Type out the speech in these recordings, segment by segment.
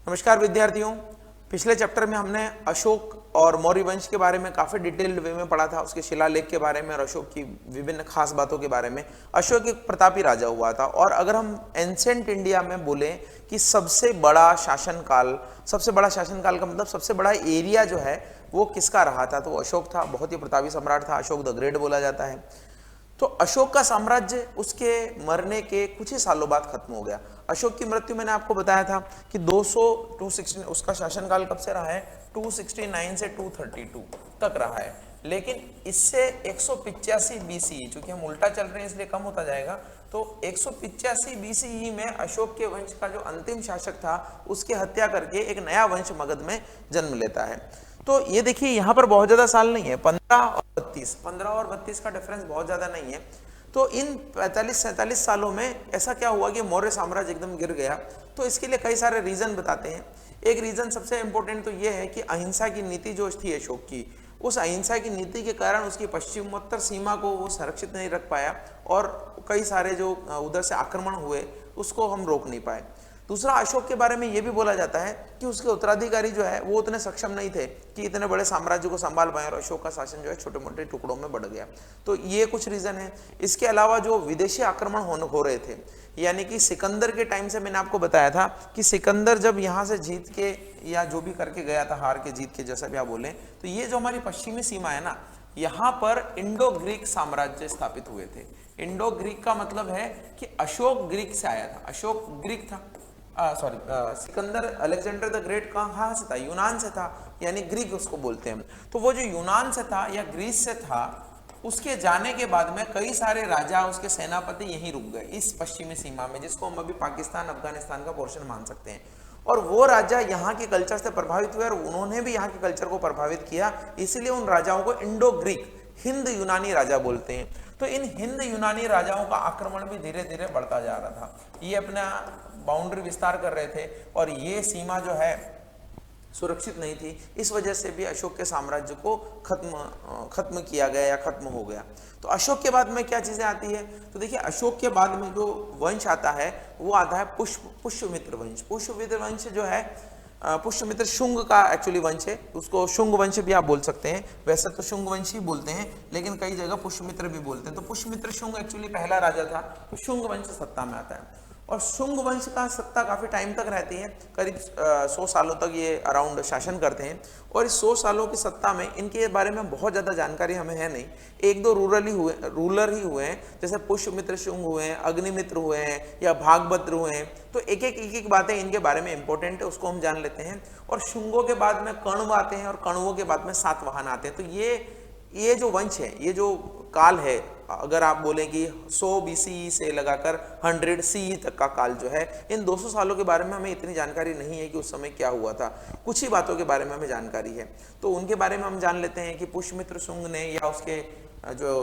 नमस्कार विद्यार्थियों। पिछले चैप्टर में हमने अशोक और मौर्य वंश के बारे में काफी डिटेल्ड वे में पढ़ा था, उसके शिलालेख के बारे में और अशोक की विभिन्न खास बातों के बारे में। अशोक एक प्रतापी राजा हुआ था और अगर हम एंसेंट इंडिया में बोलें कि सबसे बड़ा शासनकाल का मतलब सबसे बड़ा एरिया जो है वो किसका रहा था, तो अशोक था। बहुत ही प्रतापी सम्राट था, अशोक द ग्रेट बोला जाता है। तो अशोक का साम्राज्य उसके मरने के कुछ ही सालों बाद खत्म हो गया। अशोक की मृत्यु मैंने आपको बताया था कि 260 उसका शासनकाल कब से रहा है, 269 से 232 तक रहा है। लेकिन इससे 185 बीसीई, चूंकि हम उल्टा चल रहे हैं इसलिए कम होता जाएगा, तो 185 बीसीई में अशोक के वंश का जो अंतिम शासक था उसकी हत्या करके एक नया वंश मगध में जन्म लेता है। तो ये देखिए यहाँ पर बहुत ज्यादा साल नहीं है, 15 और 32 का डिफरेंस बहुत ज्यादा नहीं है। तो इन 45-47 सालों में ऐसा क्या हुआ कि मौर्य साम्राज्य एकदम गिर गया। तो इसके लिए कई सारे रीजन बताते हैं। एक रीजन सबसे इंपॉर्टेंट तो ये है कि अहिंसा की नीति जो थी अशोक की, उस अहिंसा की नीति के कारण उसकी पश्चिमोत्तर सीमा को वो संरक्षित नहीं रख पाया और कई सारे जो उधर से आक्रमण हुए उसको हम रोक नहीं पाए। दूसरा, अशोक के बारे में यह भी बोला जाता है कि उसके उत्तराधिकारी जो है वो उतने सक्षम नहीं थे कि इतने बड़े साम्राज्य को संभाल पाए और अशोक का शासन जो है छोटे मोटे टुकड़ों में बढ़ गया। तो ये कुछ रीजन है। इसके अलावा जो विदेशी आक्रमण हो रहे थे, यानी कि सिकंदर के टाइम से मैंने आपको बताया था कि सिकंदर जब यहाँ से जीत के या जो भी करके गया था, हार के जीत के जैसा भी आप बोले, तो ये जो हमारी पश्चिमी सीमा है ना, यहाँ पर इंडो ग्रीक साम्राज्य स्थापित हुए थे। इंडो ग्रीक का मतलब है कि अशोक ग्रीक से आया था, अशोक ग्रीक था, सिकंदर अलेक्जेंडर द ग्रेट कहाँ से था, यूनान से था, यानी ग्रीक उसको बोलते हैं। तो वो जो यूनान से था या ग्रीस से था, उसके जाने के बाद में कई सारे राजा, उसके सेनापति यहीं रुक गए इस पश्चिमी सीमा में, जिसको हम अभी पाकिस्तान अफगानिस्तान का पोर्शन मान सकते हैं। और वो राजा यहाँ के कल्चर से प्रभावित हुए और उन्होंने भी यहाँ के कल्चर को प्रभावित किया, इसलिए उन राजाओं को इंडो ग्रीक, हिंद यूनानी राजा बोलते हैं। तो इन हिंद यूनानी राजाओं का आक्रमण भी धीरे धीरे बढ़ता जा रहा था। ये अपना बाउंड्री विस्तार कर रहे थे और ये सीमा जो है सुरक्षित नहीं थी। इस वजह से भी अशोक के साम्राज्य को खत्म किया गया या खत्म हो गया। तो अशोक के बाद में क्या चीजें आती है, तो देखिए अशोक के बाद में जो वंश आता है वो आता है पुष्यमित्र वंश। पुष्यमित्र वंश जो है, पुष्यमित्र शुंग का एक्चुअली वंश है, उसको शुंग वंश भी आप बोल सकते हैं। वैसे तो शुंग वंश ही बोलते हैं, लेकिन कई जगह पुष्यमित्र भी बोलते हैं। तो पुष्यमित्र शुंग एक्चुअली पहला राजा था, तो शुंग वंश सत्ता में आता है। और शुंग वंश का सत्ता काफी टाइम तक रहती है, करीब 100 सालों तक ये अराउंड शासन करते हैं। और इस 100 सालों की सत्ता में इनके बारे में बहुत ज्यादा जानकारी हमें है नहीं। एक दो रूलर ही हुए हैं, जैसे पुष्यमित्र शुंग हुए हैं, अग्निमित्र हुए हैं या भागभद्र हुए हैं। तो एक एक बातें इनके बारे में इंपॉर्टेंट है, उसको हम जान लेते हैं। और शुंगों के बाद में कण्व आते हैं और कण्वों के बाद में सातवाहन आते हैं। तो ये जो वंश है, ये जो काल है, अगर आप बोलें कि 100 बीसी से लगाकर 100 सी तक का काल जो है, इन 200 सालों के बारे में हमें इतनी जानकारी नहीं है कि उस समय क्या हुआ था। कुछ ही बातों के बारे में हमें जानकारी है, तो उनके बारे में हम जान लेते हैं कि पुष्यमित्र शुंग ने या उसके जो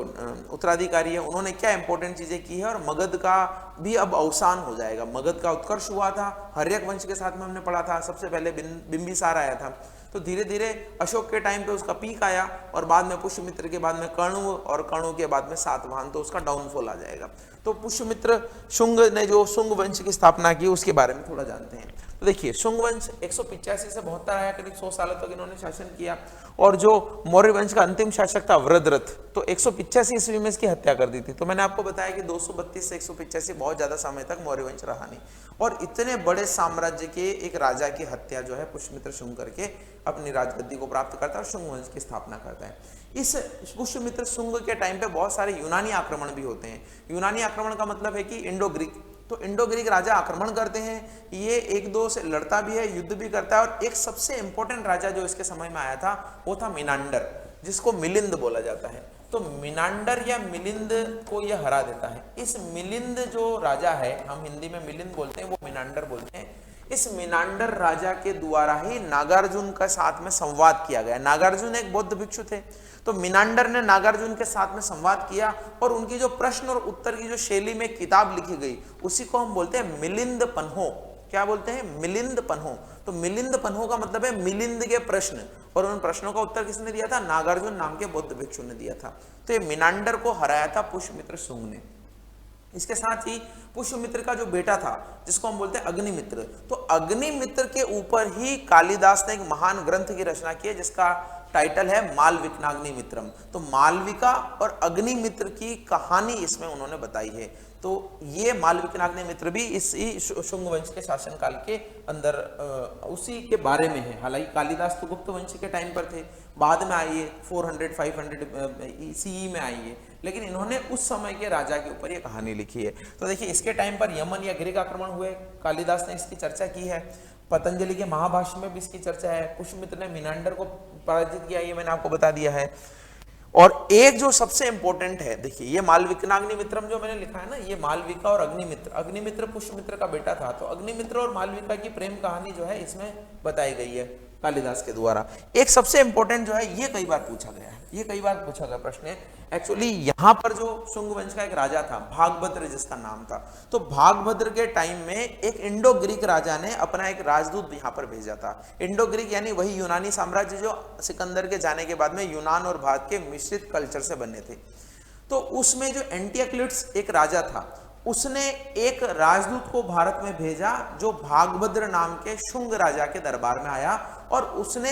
उत्तराधिकारी है उन्होंने क्या इंपॉर्टेंट चीजें की है। और मगध का भी अब अवसान हो जाएगा। मगध का उत्कर्ष हुआ था, हर्यक वंश के साथ में हमने पढ़ा था, सबसे पहले बिंबिसार आया था। तो धीरे धीरे अशोक के टाइम पे उसका पीक आया और बाद में पुष्यमित्र के बाद में कण्व और कण्व के बाद में सातवाहन, तो उसका डाउनफॉल आ जाएगा। तो पुष्यमित्र शुंग ने जो शुंग वंश की स्थापना की उसके बारे में थोड़ा जानते हैं। तो देखिए शुंग वंश 185 से 72 आया, करीब 100 सालों तक इन्होंने शासन किया। और जो मौर्य वंश का अंतिम शासक था वृद्धरथ, तो 185 ईस्वी में इसकी हत्या कर दी थी। तो मैंने आपको बताया कि 232 से 185 बहुत ज्यादा समय तक मौर्य वंश रहा नहीं। और इतने बड़े साम्राज्य के एक राजा की हत्या जो है पुष्यमित्र शुंग करके अपनी राजगद्दी को प्राप्त करता है और शुंग वंश की स्थापना करता है। इस पुष्यमित्र शुंग के टाइम पे बहुत सारे यूनानी आक्रमण भी होते हैं। यूनानी आक्रमण का मतलब है कि इंडो ग्रीक, तो इंडो ग्रीक राजा आक्रमण करते हैं। ये एक दो से लड़ता भी है, युद्ध भी करता है। और एक सबसे इंपॉर्टेंट राजा जो इसके समय में आया था वो था मिनांडर, जिसको मिलिंद बोला जाता है। तो मिनांडर या मिलिंद को यह हरा देता है। इस मिलिंद जो राजा है, हम हिंदी में मिलिंद बोलते हैं, वो मिनांडर बोलते हैं। इस मिनांडर राजा के द्वारा ही नागार्जुन का साथ में संवाद किया गया। नागार्जुन एक बौद्ध भिक्षु थे, तो मिनांडर ने नागार्जुन के साथ में संवाद किया और उनकी जो प्रश्न और उत्तर की जो शैली में किताब लिखी गई उसी को हम बोलते हैं मिलिंद पन्हो। क्या बोलते हैं? मिलिंद पन्हो। तो मिलिंद पन्हो का मतलब है मिलिंद के प्रश्न, और उन प्रश्नों का उत्तर किसने दिया था? नागार्जुन नाम के बौद्ध भिक्षु ने दिया था। तो ये मिनांडर को हराया था पुष्यमित्र शुंग ने। इसके साथ ही पुष्यमित्र का जो बेटा था जिसको हम बोलते हैं अग्निमित्र, तो अग्निमित्र के ऊपर ही कालिदास ने एक महान ग्रंथ की रचना की है जिसका टाइटल है मालविकनाग्निमित्रम। तो मालविका और अग्निमित्र की कहानी इसमें उन्होंने बताई है। तो ये मालविकनाग्निमित्र भी इसी शुंग वंश के शासनकाल के अंदर उसी के बारे में है। हालांकि कालिदास तो गुप्त वंश के टाइम पर थे, बाद में आई है 400-500 सीई में आई है, लेकिन इन्होंने उस समय के राजा के ऊपर ये कहानी लिखी है। तो देखिए इसके टाइम पर यमन या ग्रीक आक्रमण हुए, कालिदास ने इसकी चर्चा की है। पतंजलि के महाभाष्य में भी इसकी चर्चा है। पुष्यमित्र ने मीनांडर को पराजित किया, ये मैंने आपको बता दिया है। और एक जो सबसे इंपॉर्टेंट है, देखिए ये मालविकनाग्निमित्रम जो मैंने लिखा है ना, ये मालविका और अग्निमित्र, अग्निमित्र पुष्यमित्र का बेटा था, तो अग्निमित्र और मालविका की प्रेम कहानी जो है इसमें बताई गई है कालिदास के द्वारा। एक सबसे इंपॉर्टेंट जो है, ये कई बार पूछा गया है, ये कई बार पूछा गया प्रश्न है। एक्चुअली यहाँ पर जो शुंग वंश का एक राजा था भागभद्र जिसका नाम था, तो भागभद्र के टाइम में एक इंडो ग्रीक राजा ने अपना एक राजदूत यहाँ पर भेजा था। इंडो ग्रीक यानी वही यूनानी साम्राज्य जो सिकंदर के जाने के बाद में यूनान और भारत के मिश्रित कल्चर से बने थे। तो उसमें जो एंटियोक्लिड्स एक राजा था, उसने एक राजदूत को भारत में भेजा जो भागभद्र नाम के शुंग राजा के दरबार में आया, और उसने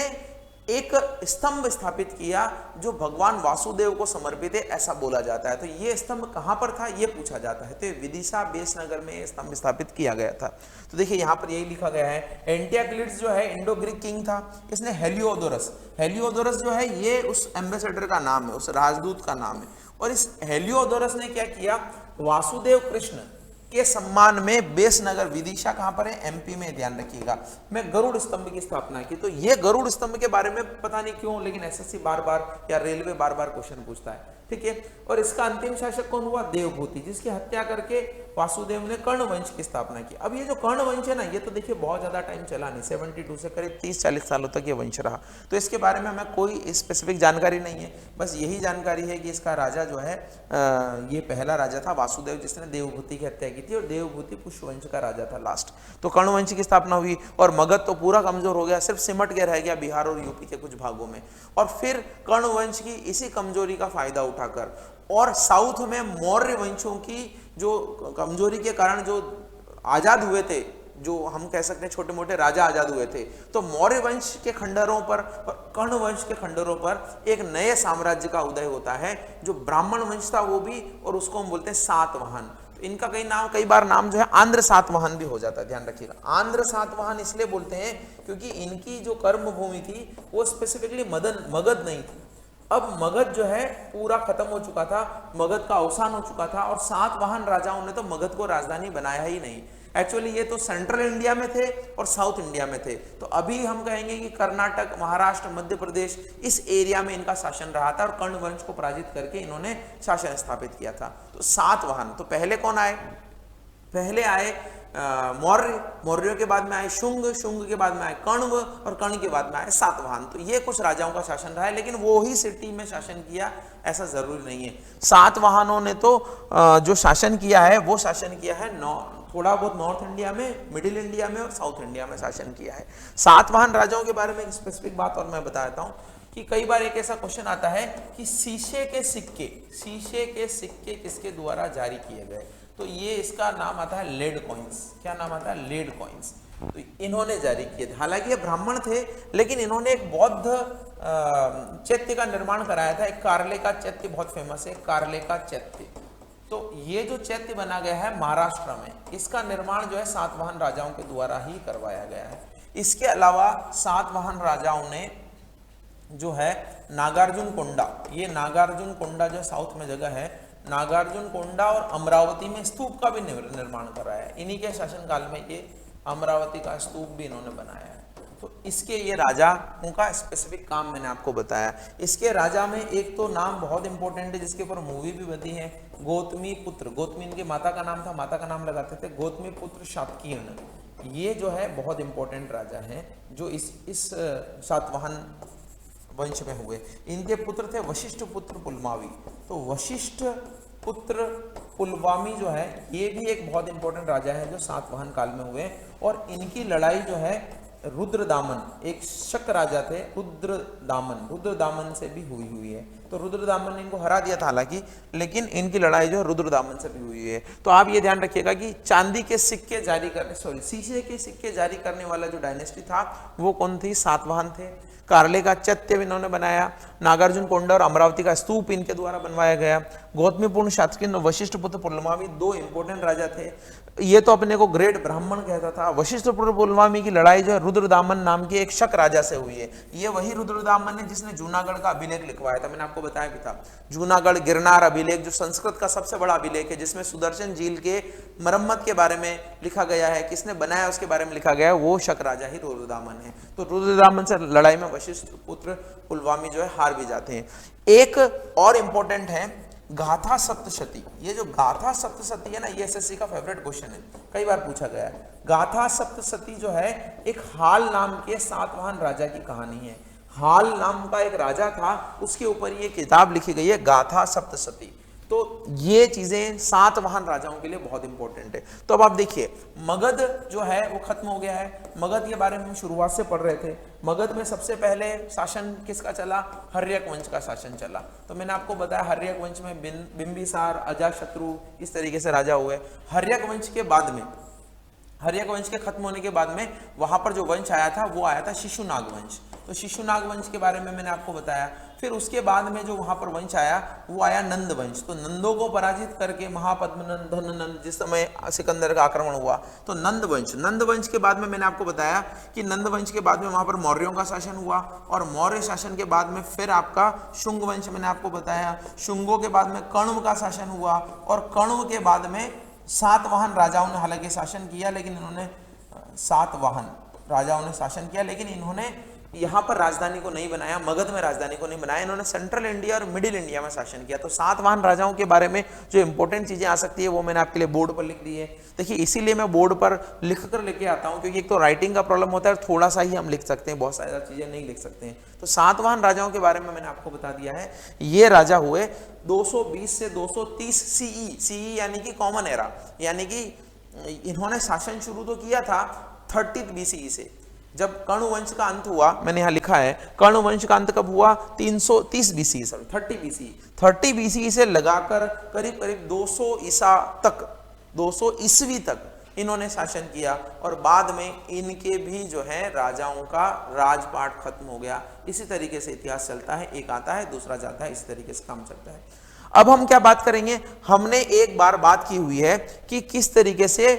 एक स्तंभ स्थापित किया जो भगवान वासुदेव को समर्पित है ऐसा बोला जाता है। तो ये स्तंभ कहां पर था ये पूछा जाता है, तो विदिशा बेसनगर में ये स्तंभ स्थापित किया गया था। तो देखिए यहाँ पर यही लिखा गया है। एंटियोक्लिड्स जो है इंडो ग्रीक किंग था, इसने हेलियोडोरस, हेलियोडोरस जो है ये उस एम्बेसडर का नाम है, उस राजदूत का नाम है। और इस हेलियोडोरस ने क्या किया, वासुदेव कृष्ण के सम्मान में बेसनगर, विदिशा कहां पर है, एमपी में, ध्यान रखिएगा, में गरुड़ स्तंभ की स्थापना की। तो ये गरुड़ स्तंभ के बारे में पता नहीं क्यों, लेकिन एसएससी बार बार या रेलवे बार बार क्वेश्चन पूछता है, ठीक है। और इसका अंतिम शासक कौन हुआ, देवभूति, जिसकी हत्या करके वासुदेव ने कर्ण वंश की स्थापना की। अब ये जो कर्ण वंश है ना, ये तो देखिए बहुत ज्यादा टाइम चला नहीं, 72 से करीब 30-40 सालों तक ये वंश रहा। तो इसके बारे में हमें कोई स्पेसिफिक जानकारी नहीं है, बस यही जानकारी है कि इसका राजा जो है ये पहला राजा था वासुदेव जिसने देवभूति की हत्या की थी, और देवभूति पुष्यवंश का राजा था लास्ट। तो कर्ण वंश की स्थापना हुई, और मगध तो पूरा कमजोर हो गया, सिर्फ सिमट के रह गया बिहार और यूपी के कुछ भागों में। और फिर कर्ण वंश की इसी कमजोरी का फायदा उठाकर और साउथ में मौर्य वंशों की जो कमजोरी के कारण जो आजाद हुए थे, जो हम कह सकते हैं छोटे मोटे राजा आजाद हुए थे, तो मौर्य वंश के खंडरों पर और कर्ण वंश के खंडरों पर एक नए साम्राज्य का उदय होता है जो ब्राह्मण वंश था वो भी, और उसको हम बोलते हैं सातवाहन। तो इनका कई बार नाम जो है आंध्र सातवाहन भी हो जाता है, ध्यान रखिएगा। आंध्र सातवाहन इसलिए बोलते हैं क्योंकि इनकी जो कर्म भूमि थी वो स्पेसिफिकली मगध नहीं थी। अब मगध जो है पूरा खत्म हो चुका था, मगध का अवसान हो चुका था, और सातवाहन राजाओं ने तो मगध को राजधानी बनाया ही नहीं। एक्चुअली ये तो सेंट्रल इंडिया में थे और साउथ इंडिया में थे। तो अभी हम कहेंगे कि कर्नाटक, महाराष्ट्र, मध्य प्रदेश, इस एरिया में इनका शासन रहा था, और कर्ण वंश को पराजित करके इन्होंने शासन स्थापित किया था। तो सातवाहन, तो पहले कौन आए, पहले आए मौर्य, मौर्यों के बाद में आए शुंग, शुंग के बाद में आए कण्व, और कर्ण के बाद में आए सातवाहन। तो ये कुछ राजाओं का शासन रहा है, लेकिन वो ही सिटी में शासन किया ऐसा जरूरी नहीं है। सातवाहनों ने तो जो शासन किया है वो शासन किया है थोड़ा बहुत नॉर्थ इंडिया में, मिडिल इंडिया में और साउथ इंडिया में शासन किया है। सातवाहन राजाओं के बारे में एक स्पेसिफिक बात और मैं बता देता हूँ कि कई बार एक ऐसा क्वेश्चन आता है कि शीशे के सिक्के किसके द्वारा जारी किए गए, तो ये इसका नाम आता है लेड कॉइन्स। क्या नाम आता है, लेड कॉइन्स। तो इन्होंने जारी किए थे, हालांकि ये ब्राह्मण थे, लेकिन इन्होंने एक बौद्ध चैत्य का निर्माण कराया था। एक कारले का चैत्य बहुत फेमस है, कारले का चैत्य। तो ये जो चैत्य बना गया है महाराष्ट्र में, इसका निर्माण जो है सातवाहन राजाओं के द्वारा ही करवाया गया है। इसके अलावा सातवाहन राजाओं ने जो है नागार्जुन कोंडा, ये नागार्जुन कोंडा जो साउथ में जगह है, नागार्जुन कोंडा और अमरावती में स्तूप का भी निर्माण कराया है। इन्हीं के शासनकाल में ये अमरावती का स्तूप भी इन्होंने बनाया है। तो इसके ये राजा उनका स्पेसिफिक काम मैंने आपको बताया। इसके राजा में एक तो नाम बहुत इंपॉर्टेंट है जिसके ऊपर मूवी भी बनी है, गौतमी पुत्र, गौतमी इनके माता का नाम था, माता का नाम लगाते थे, गौतमी पुत्र शातकीर्ण। ये जो है बहुत इंपॉर्टेंट राजा हैं जो इस सातवाहन वंश में हुए। इनके पुत्र थे वशिष्ठ पुत्र पुलमावी। तो वशिष्ठ पुत्र पुलवामी जो है ये भी एक बहुत इंपॉर्टेंट राजा है जो सातवाहन काल में हुए, और इनकी लड़ाई जो है रुद्रदामन, एक शक राजा थे रुद्रदामन, रुद्रदामन से भी हुई है। तो रुद्रदामन ने इनको हरा दिया था हालांकि, लेकिन इनकी लड़ाई जो रुद्रदामन से भी हुई है। तो आप ये ध्यान रखिएगा कि चांदी के सिक्के जारी करने, शीशे के सिक्के जारी करने वाला जो डायनेस्टी था वो कौन थी? सातवाहन थे। कार्ले का चैत्य इन्होंने बनाया। नागार्जुन कोंडा और अमरावती का स्तूप इनके द्वारा बनवाया गया। गौतमीपूर्ण शातकर्णी और वशिष्ठ पुत्र पुलमावी दो इंपॉर्टेंट राजा थे। ये तो अपने को ग्रेट ब्राह्मण कहता था। वशिष्ठ पुत्र पुलमावी की लड़ाई जो है रुद्रदामन नाम के एक शक राजा से हुई है। ये वही रुद्रदामन है जिसने जूनागढ़ का अभिलेख लिखवाया था, मैंने आपको बताया भी था। जूनागढ़ गिरनार अभिलेख जो संस्कृत का सबसे बड़ा अभिलेख है, जिसमें सुदर्शन झील के मरम्मत के बारे में लिखा गया है, किसने बनाया उसके बारे में लिखा गया है, वो शक राजा ही रुद्रदामन है। तो रुद्रदामन से लड़ाई में वशिष्ठ पुत्र पुलमावी जो है हार भी जाते हैं। एक और इंपॉर्टेंट है गाथा सप्तशती। ये जो गाथा सप्तशती है ना, ये एसएससी का फेवरेट क्वेश्चन है, कई बार पूछा गया है। गाथा सप्तशती जो है एक हाल नाम के सातवाहन राजा की कहानी है। हाल नाम का एक राजा था, उसके ऊपर ये किताब लिखी गई है गाथा सप्तशती। तो ये चीजें सातवाहन राजाओं के लिए बहुत इंपॉर्टेंट है। तो अब आप देखिए, मगध जो है वो खत्म हो गया है। मगध के बारे में हम शुरुआत से पढ़ रहे थे। मगध में सबसे पहले शासन किसका चला? हर्यक वंश का शासन चला। तो मैंने आपको बताया हर्यक वंश में बिंबिसार, अजातशत्रु इस तरीके से राजा हुए। हर्यक वंश के बाद में, हर्यक वंश के खत्म होने के बाद में वहां पर जो वंश आया था वो आया था शिशुनाग वंश। तो शिशुनाग वंश के बारे में मैंने आपको बताया। फिर उसके बाद में जो वहां पर वंश आया वो आया नंद वंश। तो नंदों को पराजित करके महापद्मनंद, धननंद, जिस समय सिकंदर का आक्रमण हुआ तो नंद वंश, नंद वंश के बाद में मैंने आपको बताया कि नंद वंश के बाद में वहां पर मौर्यों का शासन हुआ, और मौर्य शासन के बाद में फिर आपका शुंग वंश मैंने आपको बताया। शुंगों के बाद में कण्व का शासन हुआ, और कण्व के बाद में सातवाहन राजाओं ने हालांकि शासन किया, लेकिन इन्होंने सातवाहन राजाओं ने शासन किया, लेकिन इन्होंने यहाँ पर राजधानी को नहीं बनाया, मगध में राजधानी को नहीं बनाया, इन्होंने सेंट्रल इंडिया और मिडिल इंडिया में शासन किया। तो सातवाहन राजाओं के बारे में जो इंपॉर्टेंट चीजें आ सकती है वो मैंने आपके लिए बोर्ड पर लिख दी है। देखिए, इसीलिए मैं बोर्ड पर लिख कर लेके आता हूँ, क्योंकि एक तो राइटिंग का प्रॉब्लम होता है, थोड़ा सा ही हम लिख सकते हैं, बहुत सारी चीजें नहीं लिख सकते हैं। तो सातवाहन राजाओं के बारे में मैंने आपको बता दिया है। ये राजा हुए 220 से 230 सीई यानी कि कॉमन एरा, यानी कि इन्होंने शासन शुरू तो किया था 30 BCE से। जब कण्व वंश का अंत हुआ, मैंने यहाँ लिखा है कण्व वंश का अंत कब हुआ? 330 BCE, सॉरी 30 BCE, 30 BCE से लगाकर करीब करीब 200 ईसा तक, 200 ईस्वी तक इन्होंने शासन किया, और बाद में इनके भी जो है राजाओं का राजपाट खत्म हो गया। इसी तरीके से इतिहास चलता है, एक आता है दूसरा जाता है, इस तरीके से काम चलता है। अब हम क्या बात करेंगे? हमने एक बार बात की हुई है कि किस तरीके से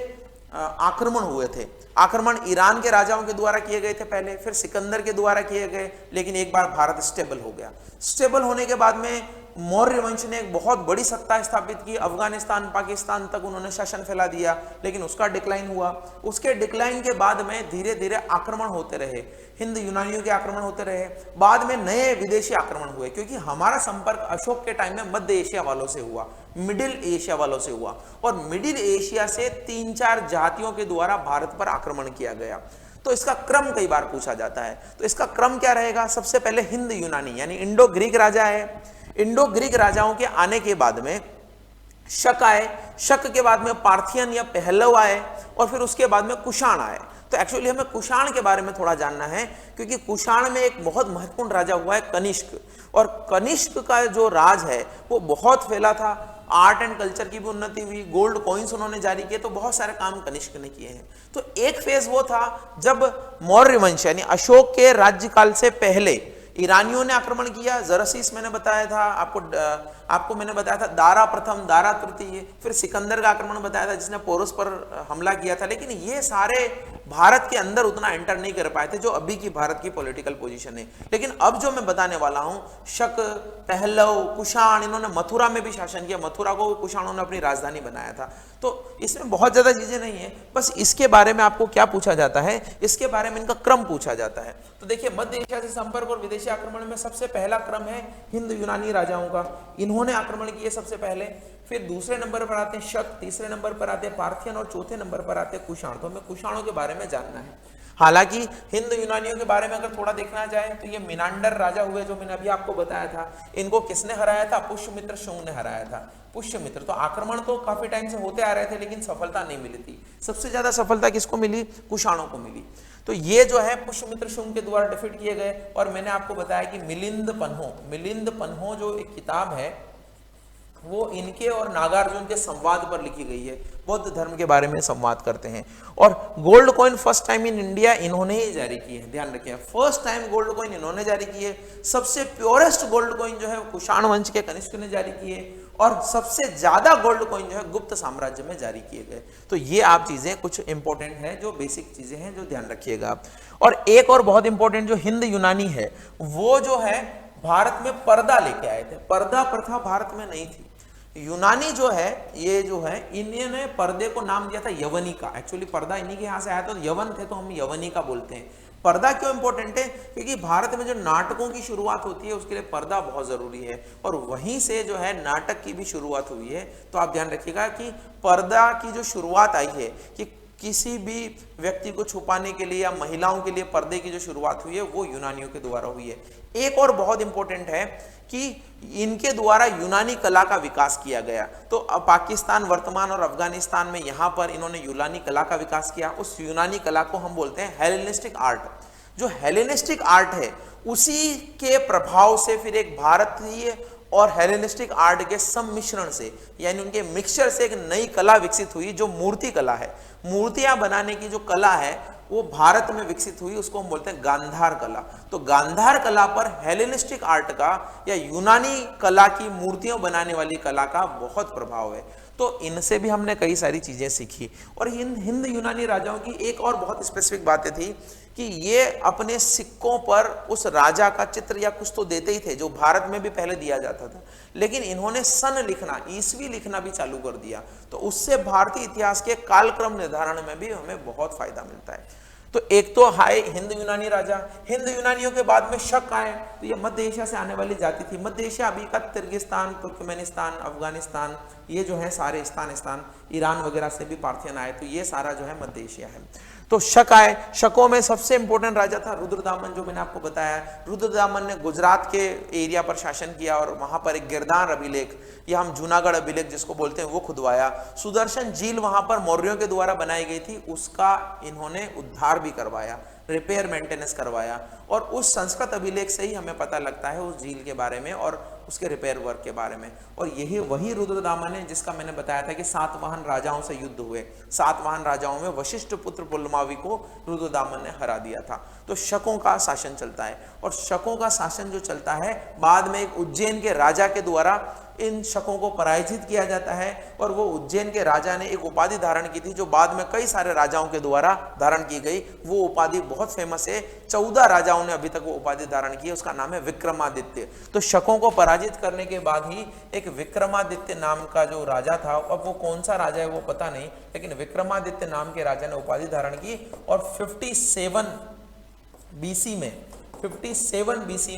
आक्रमण हुए थे। आक्रमण ईरान के राजाओं के द्वारा किए गए थे पहले, फिर सिकंदर के द्वारा किए गए, लेकिन एक बार भारत स्टेबल हो गया। स्टेबल होने के बाद में मौर्य वंश ने एक बहुत बड़ी सत्ता स्थापित की, अफगानिस्तान, पाकिस्तान तक उन्होंने शासन फैला दिया, लेकिन उसका डिक्लाइन हुआ। उसके डिक्लाइन के बाद में धीरे धीरे आक्रमण होते रहे, हिंद यूनानियों के आक्रमण होते रहे, बाद में नए विदेशी आक्रमण हुए, क्योंकि हमारा संपर्क अशोक के टाइम में मध्य एशिया वालों से हुआ, मिडिल एशिया वालों से हुआ, और मिडिल एशिया से 3-4 जातियों के द्वारा भारत पर आक्रमण किया गया। तो इसका क्रम कई बार पूछा जाता है, तो इसका क्रम क्या रहेगा? सबसे पहले हिंद यूनानी यानी इंडो ग्रीक राजा है। इंडो ग्रीक राजाओं के आने के बाद में शक आए, शक के बाद में पार्थियन या पहलव आए, और फिर उसके बाद में कुषाण आए। तो एक्चुअली हमें कुषाण के बारे में थोड़ा जानना है, क्योंकि कुषाण में एक बहुत महत्वपूर्ण राजा हुआ है कनिष्क, और कनिष्क का जो राज है वो बहुत फैला था। आर्ट एंड कल्चर की भी उन्नति हुई, गोल्ड कॉइन्स उन्होंने जारी किए, तो बहुत सारे काम कनिष्क ने किए हैं। तो एक फेज वो था जब मौर्य वंश यानी अशोक के राज्यकाल से पहले ईरानियों ने आक्रमण किया। जरसीस मैंने बताया था आपको मैंने बताया था दारा प्रथम, दारा तृतीय, फिर सिकंदर का आक्रमण बताया था जिसने पोरस पर हमला किया था, लेकिन ये सारे भारत के अंदर उतना एंटर नहीं कर पाए थे जो अभी की भारत की पॉलिटिकल पोजीशन है। लेकिन अब जो मैं बताने वाला हूं, शक, पहलव, कुषाण, इन्होंने मथुरा में भी शासन किया, मथुरा को कुषाणों ने अपनी राजधानी बनाया था। तो इसमें बहुत ज्यादा चीजें नहीं है, बस इसके बारे में आपको क्या पूछा जाता है, इसके बारे में इनका क्रम पूछा जाता है। तो देखिए, मध्य एशिया से संपर्क और विदेशी आक्रमण में सबसे पहला क्रम है हिंद यूनानी राजाओं का, इन्होंने आक्रमण किए सबसे पहले। फिर दूसरे नंबर पर आते हैं शक, तीसरे नंबर पर आते हैं पार्थियन, और चौथे नंबर पर आते हैं कुषाण। तो हमें कुषाणों के बारे में जानना है। हालांकि हिंद यूनानियों के बारे में अगर थोड़ा देखना जाए तो ये मिनांडर राजा हुए जो मैंने अभी आपको बताया था, इनको किसने हराया था? पुष्यमित्र शुंग ने हराया था। पुष्यमित्र, तो आक्रमण तो काफी टाइम से होते आ रहे थे लेकिन सफलता नहीं मिली थी। सबसे ज्यादा सफलता किसको मिली? कुषाणों को मिली। तो ये जो है पुष्यमित्र शुंग के द्वारा डिफीट किए गए। और मैंने आपको बताया कि मिलिंद पन्हो जो एक किताब है वो इनके और नागार्जुन के संवाद पर लिखी गई है, बौद्ध धर्म के बारे में संवाद करते हैं। और gold coin first time in India इन्होंने ही जारी की है, ध्यान रखिए, फर्स्ट टाइम गोल्ड कॉइन इन्होंने जारी की है। सबसे प्योरेस्ट गोल्ड कॉइन जो है कुषाण वंश के कनिष्क ने जारी किए, और सबसे ज्यादा गोल्ड कॉइन जो है गुप्त साम्राज्य में जारी किए गए। तो ये आप चीजें कुछ इंपॉर्टेंट है, जो बेसिक चीजें हैं जो ध्यान रखिएगा आप। और एक और बहुत इंपॉर्टेंट जो हिंद यूनानी है वो जो है भारत में पर्दा लेके आए थे। पर्दा प्रथा भारत में नहीं थी। यूनानी जो है ये जो है इन्होंने पर्दे को नाम दिया था यवनिका। एक्चुअली पर्दा इन्हीं के यहाँ से आया था, तो यवन थे तो हम यवनिका बोलते हैं। पर्दा क्यों इंपॉर्टेंट है? क्योंकि भारत में जो नाटकों की शुरुआत होती है उसके लिए पर्दा बहुत जरूरी है, और वहीं से जो है नाटक की भी शुरुआत हुई है। तो आप ध्यान रखिएगा कि पर्दा की जो शुरुआत आई है कि किसी भी व्यक्ति को छुपाने के लिए या महिलाओं के लिए पर्दे की जो शुरुआत हुई है वो यूनानियों के द्वारा हुई है। एक और बहुत इंपॉर्टेंट है कि इनके द्वारा यूनानी कला का विकास किया गया। तो पाकिस्तान वर्तमान और अफगानिस्तान में यहाँ पर इन्होंने यूनानी कला का विकास किया। उस यूनानी कला को हम बोलते हैं हेलेनिस्टिक आर्ट। जो हेलेनिस्टिक आर्ट है उसी के प्रभाव से फिर एक भारतीय और हेलेनिस्टिक आर्ट के सम्मिश्रण से, यानी उनके मिक्सचर से एक नई कला विकसित हुई जो मूर्ति कला है। मूर्तियां बनाने की जो कला है वो भारत में विकसित हुई, उसको हम बोलते हैं गांधार कला। तो गांधार कला पर हेलेनिस्टिक आर्ट का या यूनानी कला की मूर्तियां बनाने वाली कला का बहुत प्रभाव है। तो इनसे भी हमने कई सारी चीजें सीखी। और इन हिंद यूनानी राजाओं की एक और बहुत स्पेसिफिक बातें थी कि ये अपने सिक्कों पर उस राजा का चित्र या कुछ तो देते ही थे, जो भारत में भी पहले दिया जाता था, लेकिन इन्होंने सन लिखना, ईस्वी लिखना भी चालू कर दिया। तो उससे भारतीय इतिहास के कालक्रम निर्धारण में भी हमें बहुत फायदा मिलता है। तो एक तो हाय हिंद यूनानी राजा। हिंद यूनानियों के बाद में शक आए, तो ये मध्य एशिया से आने वाली जाति थी। मध्य एशिया अभी का किर्गिस्तान, तुर्कमेनिस्तान, अफगानिस्तान, ये जो है सारे स्थान ईरान वगैरह से भी पार्थियन आए। तो ये सारा जो है मध्य एशिया है। तो शक आए। शकों में सबसे इंपॉर्टेंट राजा था रुद्रदामन, जो मैंने आपको बताया। रुद्रदामन ने गुजरात के एरिया पर शासन किया और वहां पर एक गिरदार अभिलेख या हम जूनागढ़ अभिलेख जिसको बोलते हैं वो खुदवाया। सुदर्शन झील वहां पर मौर्यों के द्वारा बनाई गई थी, उसका इन्होंने उद्धार भी करवाया, रिपेयर मेंटेनेंस करवाया। और उस संस्कृत अभिलेख से ही हमें पता लगता है उस झील के बारे में और उसके रिपेयर वर्क के बारे में। और यही वही रुद्रदामन है जिसका मैंने बताया था कि सातवाहन राजाओं से युद्ध हुए। सातवाहन राजाओं में वशिष्ठ पुत्र पुलमावी को रुद्रदामन ने हरा दिया था। तो शकों का शासन चलता है, और शकों का शासन जो चलता है बाद में एक उज्जैन के राजा के द्वारा इन शकों को पराजित किया जाता है। और वो उज्जैन के राजा ने एक उपाधि धारण की थी जो बाद में कई सारे राजाओं के द्वारा धारण की गई। वो उपाधि बहुत फेमस है, 14 राजाओं ने अभी तक वो उपाधि धारण की है, उसका नाम है विक्रमादित्य। तो शकों को पराजित करने के बाद ही एक विक्रमादित्य नाम का जो राजा था, अब वो कौन सा राजा है वो पता नहीं, लेकिन विक्रमादित्य नाम के राजा ने उपाधि धारण की। और 57 बीसी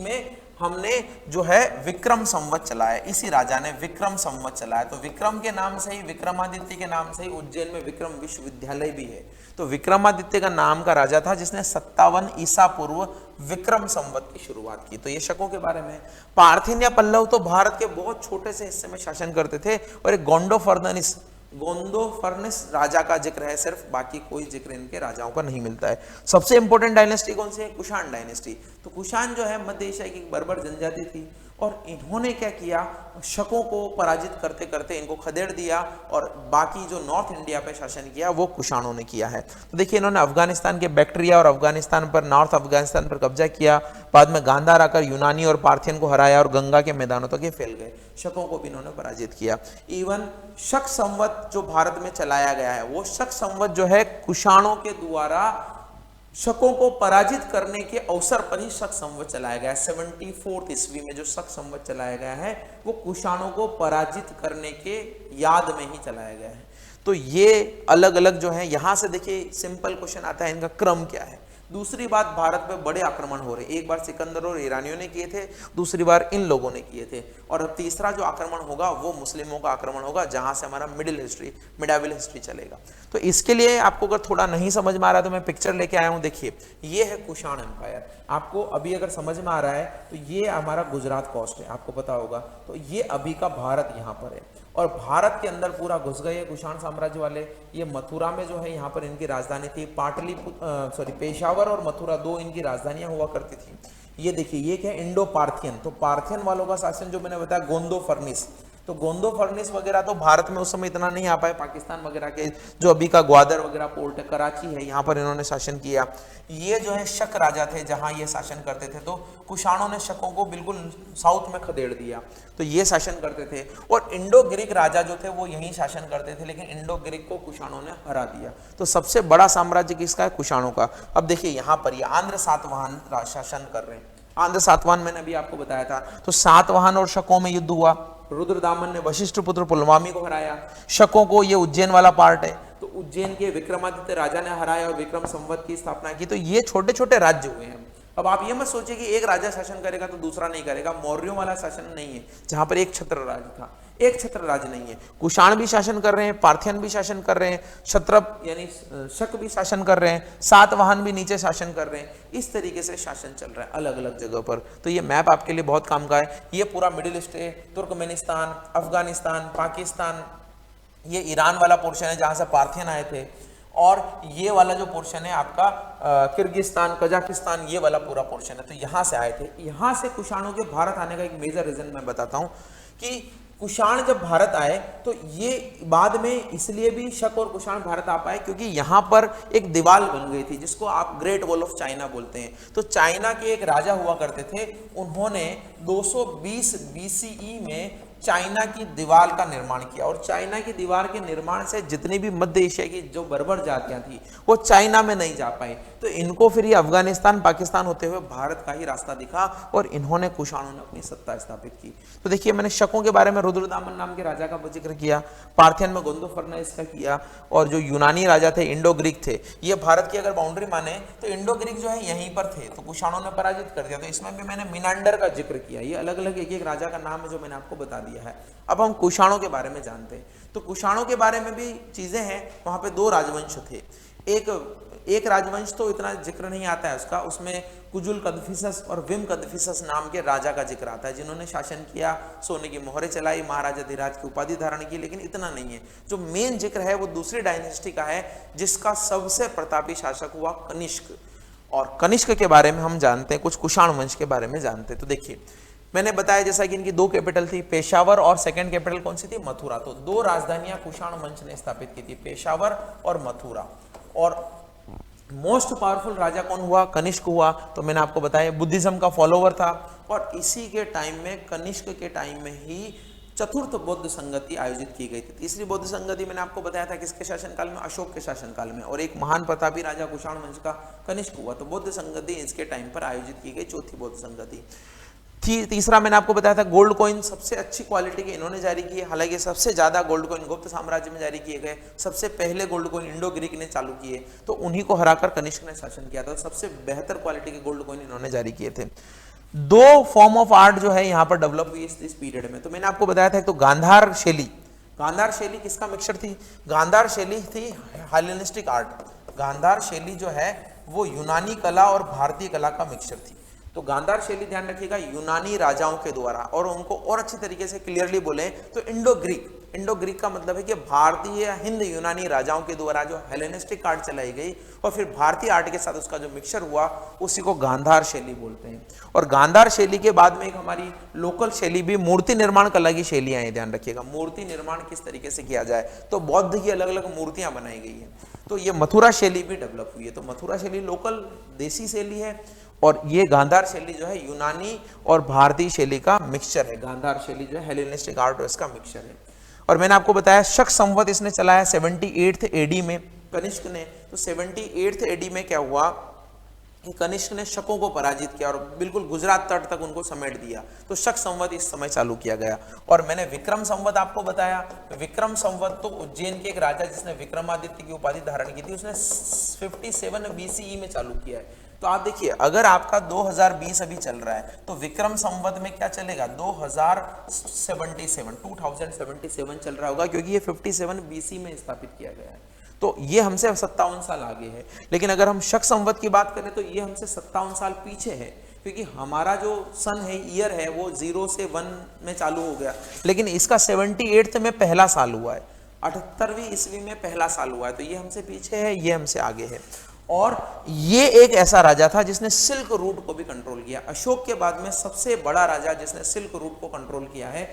में हमने जो है विक्रम संवत चलाया, इसी राजा ने विक्रम संवत चलाया। तो विक्रम के नाम से ही, विक्रमादित्य के नाम से ही उज्जैन में विक्रम विश्वविद्यालय भी है। तो विक्रमादित्य का नाम का राजा था जिसने 57 ईसा पूर्व विक्रम संवत की शुरुआत की। तो ये शकों के बारे में। पार्थियन या पल्लव तो भारत के बहुत छोटे से हिस्से में शासन करते थे, और एक गोंडोफर्निस राजा का जिक्र है सिर्फ, बाकी कोई जिक्र इनके राजाओं का नहीं मिलता है। सबसे इंपॉर्टेंट डायनेस्टी कौन सी है? कुषाण डायनेस्टी। तो कुषाण जो है मध्य एशिया की बर्बर जनजाति थी, और इन्होंने क्या किया, शकों को पराजित करते करते इनको खदेड़ दिया, और बाकी जो नॉर्थ इंडिया पे शासन किया वो कुषाणों ने किया है। तो देखिए इन्होंने अफगानिस्तान के बैक्ट्रिया और अफगानिस्तान पर, नॉर्थ अफगानिस्तान पर कब्जा किया। बाद में गांधार आकर यूनानी और पार्थियन को हराया और गंगा के मैदानों तक ये फैल गए। शकों को भी इन्होंने पराजित किया। इवन शक संवत जो भारत में चलाया गया है, वो शक संवत जो है कुषाणों के द्वारा शकों को पराजित करने के अवसर पर ही शक संवत चलाया गया है। 74 ईस्वी में जो शक संवत चलाया गया है वो कुषाणों को पराजित करने के याद में ही चलाया गया है। तो ये अलग अलग जो है, यहां से देखिए सिंपल क्वेश्चन आता है, इनका क्रम क्या है? दूसरी बात, भारत पे बड़े आक्रमण हो रहे, एक बार सिकंदर और ईरानियों ने किए थे, दूसरी बार इन लोगों ने किए थे, और अब तीसरा जो आक्रमण होगा वो मुस्लिमों का आक्रमण होगा, जहां से हमारा मिडाइवल हिस्ट्री चलेगा। तो इसके लिए आपको अगर थोड़ा नहीं समझ में आ रहा है तो मैं पिक्चर लेके आया हूं, देखिए ये है कुषाण एम्पायर। आपको अभी अगर समझ में आ रहा है तो ये हमारा गुजरात कोस्ट है, आपको पता होगा। तो ये अभी का भारत यहाँ पर है, और भारत के अंदर पूरा घुस गए कुषाण साम्राज्य वाले। ये मथुरा में जो है यहाँ पर इनकी राजधानी थी, पेशावर और मथुरा दो इनकी राजधानियां हुआ करती थी। ये देखिए, ये क्या है, इंडो पार्थियन। तो पार्थियन वालों का शासन जो मैंने बताया, गोंदो फर्निस, तो गोंदो फर्निस वगैरह तो भारत में उस समय इतना नहीं आ पाए, पाकिस्तान वगैरह के जो अभी का ग्वादर वगैरह पोर्ट है, कराची है, यहाँ पर इन्होंने शासन किया। ये जो है शक राजा थे, जहाँ ये शासन करते थे। तो कुषाणों ने शकों को बिल्कुल साउथ में खदेड़ दिया, तो ये शासन करते थे। और इंडो ग्रीक राजा जो थे वो यहीं शासन करते थे, लेकिन इंडो ग्रीक को कुषाणों ने हरा दिया। तो सबसे बड़ा साम्राज्य किसका है? कुषाणों का। अब देखिए यहाँ पर ये आंध्र सातवाहन शासन कर रहे हैं। आंध्र सातवाहन मैंने अभी आपको बताया था। तो सातवाहन और शकों में युद्ध हुआ, रुद्रदामन ने वशिष्ठ पुत्र पुलमामी को हराया। शकों को, ये उज्जैन वाला पार्ट है, तो उज्जैन के विक्रमादित्य राजा ने हराया और विक्रम संवत की स्थापना की। तो ये छोटे छोटे राज्य हुए हैं। अब आप ये मत सोचिए कि एक राजा शासन करेगा तो दूसरा नहीं करेगा। मौर्यों वाला शासन नहीं है जहां पर एक छत्र राज था, एक छत्र राज नहीं है। कुषाण भी शासन कर रहे हैं, पार्थियन भी शासन कर रहे हैं, क्षत्रप यानी शक भी शासन कर रहे हैं, सातवाहन भी नीचे शासन कर रहे हैं। इस तरीके से शासन चल रहा है अलग अलग जगह पर। तो ये मैप आपके लिए बहुत काम का है। ये पूरा मिडिल ईस्ट है, तुर्कमेनिस्तान, अफगानिस्तान, पाकिस्तान, ये ईरान वाला पोर्शन है जहां से पार्थियन आए थे, और ये वाला जो पोर्शन है आपका किर्गिस्तान, कजाकिस्तान, ये वाला पूरा पोर्शन है। तो यहाँ से आए थे। यहाँ से कुषाणों के भारत आने का एक मेजर रीजन मैं बताता हूँ कि कुषाण जब भारत आए तो ये बाद में इसलिए भी शक और कुषाण भारत आ पाए क्योंकि यहाँ पर एक दीवार बन गई थी जिसको आप ग्रेट वॉल ऑफ चाइना बोलते हैं। तो चाइना के एक राजा हुआ करते थे, उन्होंने 220 BCE में चाइना की दीवार का निर्माण किया, और चाइना की दीवार के निर्माण से जितनी भी मध्य एशिया की जो बर्बर जातियां थी वो चाइना में नहीं जा पाई। तो इनको फिर ये अफगानिस्तान, पाकिस्तान होते हुए भारत का ही रास्ता दिखा, और इन्होंने कुषाणों ने अपनी सत्ता स्थापित की। तो देखिए, मैंने शकों के बारे में रुद्रदामन नाम के राजा का जिक्र किया, पार्थियन में गोंदो फर्नाइस का किया, और जो यूनानी राजा थे, इंडो ग्रीक थे, ये भारत की अगर बाउंड्री माने तो इंडो ग्रीक जो है यहीं पर थे, तो कुषाणों ने पराजित कर दिया। तो इसमें भी मैंने मिनांडर का जिक्र किया। ये अलग अलग एक एक राजा का नाम है जो मैंने आपको बता दिया है। अब हम कुषाणों के बारे में जानते हैं। तो कुषाणों के बारे में भी चीजें हैं। वहां पे दो राजवंश थे। एक राजवंश तो इतना जिक्र नहीं आता है उसका, उसमें कुजुल कदफिसस और विम कदफिसस नाम के राजा का जिक्र आता है, जिन्होंने शासन किया, सोने की मोहरें चलाई, महाराजा धीराज की उपाधि धारण की। लेकिन इतना नहीं है। जो मेन जिक्र है वो दूसरी डायनेस्टी का है, जिसका सबसे प्रतापी शासक हुआ कनिष्क। और कनिष्क के बारे में हम जानते हैं, कुछ कुषाण वंश के बारे में जानते हैं। तो देखिए, मैंने बताया जैसा कि इनकी दो कैपिटल थी, पेशावर, और सेकंड कैपिटल कौन सी थी? मथुरा। तो दो राजधानियां कुषाण वंश ने स्थापित की थी, पेशावर और मथुरा। और मोस्ट पावरफुल राजा कौन हुआ? कनिष्क हुआ। तो मैंने आपको बताया बुद्धिज्म का फॉलोवर था, और इसी के टाइम में, कनिष्क के टाइम में ही चतुर्थ बौद्ध संगति आयोजित की गई थी। तीसरी बौद्ध संगति मैंने आपको बताया था किसके शासनकाल में? अशोक के शासनकाल में। और एक महान प्रतापी राजा कुषाण वंश का कनिष्क हुआ। तो बौद्ध संगति इसके टाइम पर आयोजित की गई, चौथी बौद्ध संगति। तीसरा मैंने आपको बताया था गोल्ड कॉइन, सबसे अच्छी क्वालिटी के इन्होंने जारी किए। हालांकि सबसे ज्यादा गोल्ड कॉइन गुप्त साम्राज्य में जारी किए गए। सबसे पहले गोल्ड कॉइन इंडो ग्रीक ने चालू किए, तो उन्हीं को हराकर कनिष्क ने शासन किया था। सबसे बेहतर क्वालिटी के गोल्ड कॉइन इन्होंने जारी किए थे। दो फॉर्म ऑफ आर्ट जो है यहाँ पर डेवलप हुई इस पीरियड में। तो मैंने आपको बताया था, एक तो गांधार शैली। गांधार शैली किसका मिक्सचर थी? गांधार शैली थी हेलेनिस्टिक आर्ट। गांधार शैली जो है वो यूनानी कला और भारतीय कला का मिक्सचर थी। तो गांधार शैली ध्यान रखिएगा, यूनानी राजाओं के द्वारा, और उनको और अच्छी तरीके से क्लियरली बोले तो इंडो ग्रीक। इंडो ग्रीक का मतलब है कि भारतीय हिंद यूनानी राजाओं के द्वारा जो हेलेनिस्टिक आर्ट चलाई गई, और फिर भारतीय आर्ट के साथ उसका जो मिक्सचर हुआ, उसी को गांधार शैली बोलते हैं। और गांधार शैली के बाद में एक हमारी लोकल शैली भी मूर्ति निर्माण कला की शैलियां हैं। ध्यान रखिएगा, मूर्ति निर्माण किस तरीके से किया जाए, तो बौद्ध की अलग अलग मूर्तियां बनाई गई है। तो ये मथुरा शैली भी डेवलप हुई है। तो मथुरा शैली लोकल देसी शैली है, और ये गांधार शैली जो है यूनानी और भारतीय शैली का मिक्सचर है। गांधार शैली जो है हेलेनिस्टिक आर्ट और इसका मिक्सचर है। और मैंने आपको बताया शक संवत इसने चलाया 78th AD में कनिष्क ने। तो 78th AD में क्या हुआ कि कनिष्क ने शकों को पराजित किया और बिल्कुल गुजरात तट तक उनको समेट दिया। तो शक संवत इस समय चालू किया गया। और मैंने विक्रम संवत आपको बताया। विक्रम संवत तो उज्जैन के एक राजा जिसने विक्रमादित्य की उपाधि धारण की थी, उसने 57 BCE में चालू किया है। तो आप देखिए अगर आपका 2020 अभी चल रहा है तो विक्रम संवत में क्या चलेगा 2077 चल रहा होगा, क्योंकि ये 57 बीसी में स्थापित किया गया है, तो ये हमसे 57 साल आगे है। लेकिन अगर हम शक संवत की बात करें तो ये हमसे 57 साल पीछे है, क्योंकि हमारा जो सन है, ईयर है, वो 0 से 1 में चालू हो गया, लेकिन इसका 78 में पहला साल हुआ है, 78वीं ईस्वी में पहला साल हुआ है, तो ये हमसे पीछे है, ये हमसे आगे है। और ये एक ऐसा राजा था जिसने सिल्क रूट को भी कंट्रोल किया। अशोक के बाद में सबसे बड़ा राजा जिसने सिल्क रूट को कंट्रोल किया है।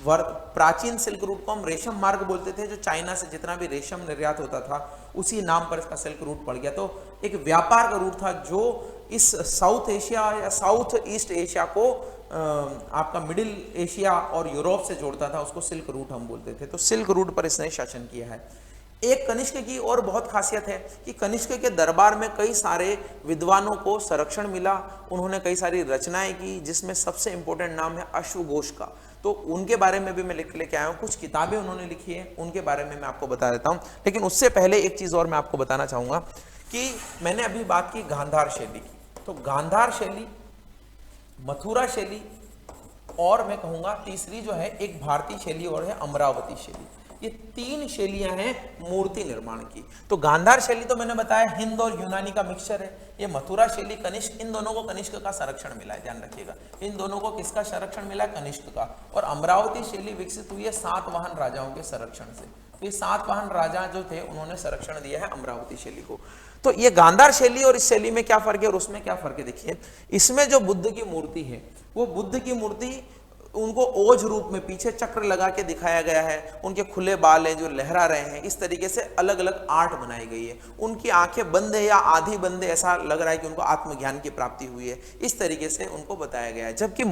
प्राचीन सिल्क रूट को हम रेशम मार्ग बोलते थे, जो चाइना से जितना भी रेशम निर्यात होता था उसी नाम पर इसका सिल्क रूट पड़ गया। तो एक व्यापार का रूट था जो इस साउथ एशिया या साउथ ईस्ट एशिया को आपका मिडिल एशिया और यूरोप से जोड़ता था, उसको सिल्क रूट हम बोलते थे। तो सिल्क रूट पर इसने शासन किया है। एक कनिष्क की और बहुत खासियत है कि कनिष्क के दरबार में कई सारे विद्वानों को संरक्षण मिला, उन्होंने कई सारी रचनाएं की, जिसमें सबसे इंपॉर्टेंट नाम है अश्वघोष का। तो उनके बारे में भी मैं लिख लेके आया हूँ, कुछ किताबें उन्होंने लिखी है, उनके बारे में मैं आपको बता देता हूँ। लेकिन उससे पहले एक चीज और मैं आपको बताना चाहूंगा कि मैंने अभी बात की गांधार शैली की, तो गांधार शैली, मथुरा शैली, और मैं कहूंगा तीसरी जो है एक भारतीय शैली और है अमरावती शैली। ये 3 शैलियां हैं मूर्ति निर्माण की। तो गांधार शैली तो मैंने बताया हिंद और यूनानी का मिक्सचर है। ये मथुरा शैली, कनिष्क, इन दोनों को कनिष्क का संरक्षण मिला है, ध्यान रखिएगा। इन दोनों को किसका संरक्षण मिला है? कनिष्क का। और अमरावती शैली विकसित हुई है सातवाहन राजाओं के संरक्षण से। ये सातवाहन राजा जो थे उन्होंने संरक्षण दिया है अमरावती शैली को। तो ये गांधार शैली और इस शैली में क्या फर्क है और उसमें क्या फर्क है, देखिए। इसमें जो बुद्ध की मूर्ति है, वो बुद्ध की मूर्ति उनको ओज रूप में पीछे चक्र लगा के दिखाया गया है, उनके खुले बाल हैं जो लहरा रहे हैं, इस तरीके से अलग अलग आर्ट बनाई गई है। उनकी आंखें बंद है या आधी बंद है, ऐसा लग रहा है कि उनको आत्मज्ञान की प्राप्ति हुई है, इस तरीके से उनको बताया गया है। जबकि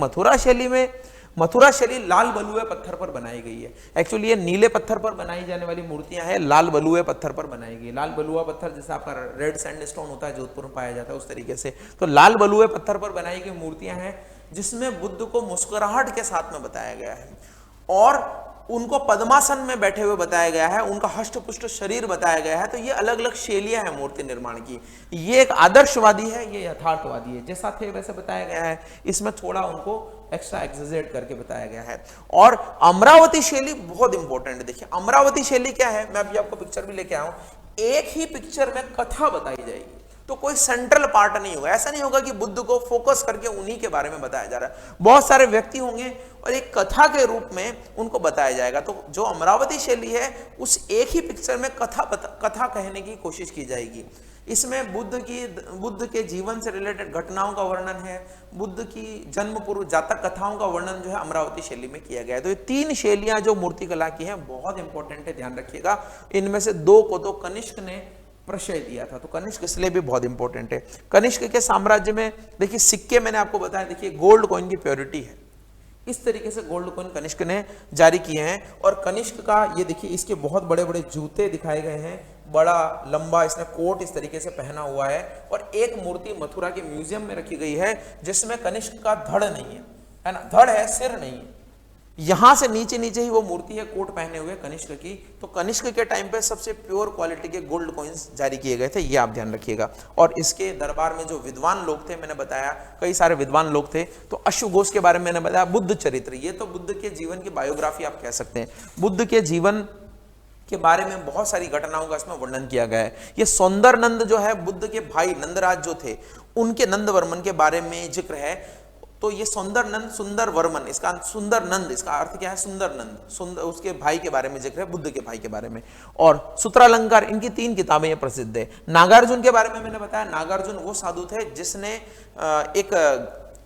मथुरा शैली लाल बलुए पत्थर पर बनाई गई है। एक्चुअली ये नीले पत्थर पर बनाई जाने वाली मूर्तियां हैं, लाल बलुए पत्थर पर बनाई गई। लाल बलुआ पत्थर जैसे आपका रेड सैंडस्टोन होता है, जोधपुर में पाया जाता है, उस तरीके से। तो लाल बलुए पत्थर पर बनाई गई मूर्तियां हैं जिसमें बुद्ध को मुस्कुराहट के साथ में बताया गया है और उनको पद्मासन में बैठे हुए बताया गया है, उनका हष्टपुष्ट शरीर बताया गया है। तो ये अलग अलग शैलियां हैं मूर्ति निर्माण की। ये एक आदर्शवादी है, ये यथार्थवादी है, जैसा थे वैसे बताया गया है। इसमें थोड़ा उनको एक्स्ट्रा एक्सेजरेट करके बताया गया है। और अमरावती शैली बहुत इंपॉर्टेंट है। देखिए अमरावती शैली क्या है, मैं अभी आपको पिक्चर भी लेके आया हूं। एक ही पिक्चर में कथा बताई जाएगी, तो कोई सेंट्रल पार्ट नहीं होगा। ऐसा नहीं होगा कि बुद्ध को फोकस करके उन्हीं के बारे में बताया जा रहा है। बहुत सारे व्यक्ति होंगे और एक कथा के रूप में उनको बताया जाएगा। तो जो अमरावती शैली है, उस एक ही पिक्चर में कथा कहने की कोशिश की जाएगी। इसमें बुद्ध के जीवन से रिलेटेड घटनाओं का वर्णन है, बुद्ध की जन्म पूर्व जातक कथाओं का वर्णन जो है अमरावती शैली में किया गया है। तो ये 3 शैलियां जो मूर्तिकला की हैं बहुत इंपॉर्टेंट है, ध्यान रखिएगा। इनमें से 2 को तो कनिष्क ने प्रशय दिया था, तो कनिष्क इसलिए भी बहुत इंपॉर्टेंट है। कनिष्क के साम्राज्य में देखिए सिक्के मैंने आपको बताया, देखिए गोल्ड कॉइन की प्योरिटी है, इस तरीके से गोल्ड कॉइन कनिष्क ने जारी किए हैं। और कनिष्क का ये देखिए, इसके बहुत बड़े बड़े जूते दिखाए गए हैं, बड़ा लंबा इसने कोट इस तरीके से पहना हुआ है। और एक मूर्ति मथुरा के म्यूजियम में रखी गई है जिसमें कनिष्क का धड़ नहीं है ना, धड़ है, सिर नहीं है। यहां से नीचे नीचे ही वो मूर्ति है कोट पहने हुए कनिष्क की। तो कनिष्क के टाइम पे सबसे प्योर क्वालिटी के गोल्ड कॉइन्स जारी किए गए थे, ये आप ध्यान रखिएगा। और इसके दरबार में जो विद्वान लोग थे, मैंने बताया कई सारे विद्वान लोग थे। तो अश्वघोष के बारे में मैंने बताया, बुद्ध चरित्र, ये तो बुद्ध के जीवन की बायोग्राफी आप कह सकते हैं। बुद्ध के जीवन के बारे में बहुत सारी घटनाओं का इसमें वर्णन किया गया है। ये सौंदर नंद जो है, बुद्ध के भाई नंदराज जो थे, उनके नंद वर्मन के बारे में जिक्र है। तो ये सुंदर नंद, सुंदर वर्मन, इसका सुंदर नंद, इसका अर्थ क्या है? सुंदर नंद, उसके भाई के बारे में जिक्र है, बुद्ध के भाई के बारे में। और सूत्रालंकार, इनकी 3 किताबें ये प्रसिद्ध है। नागार्जुन के बारे में मैंने बताया, नागार्जुन वो साधु थे जिसने एक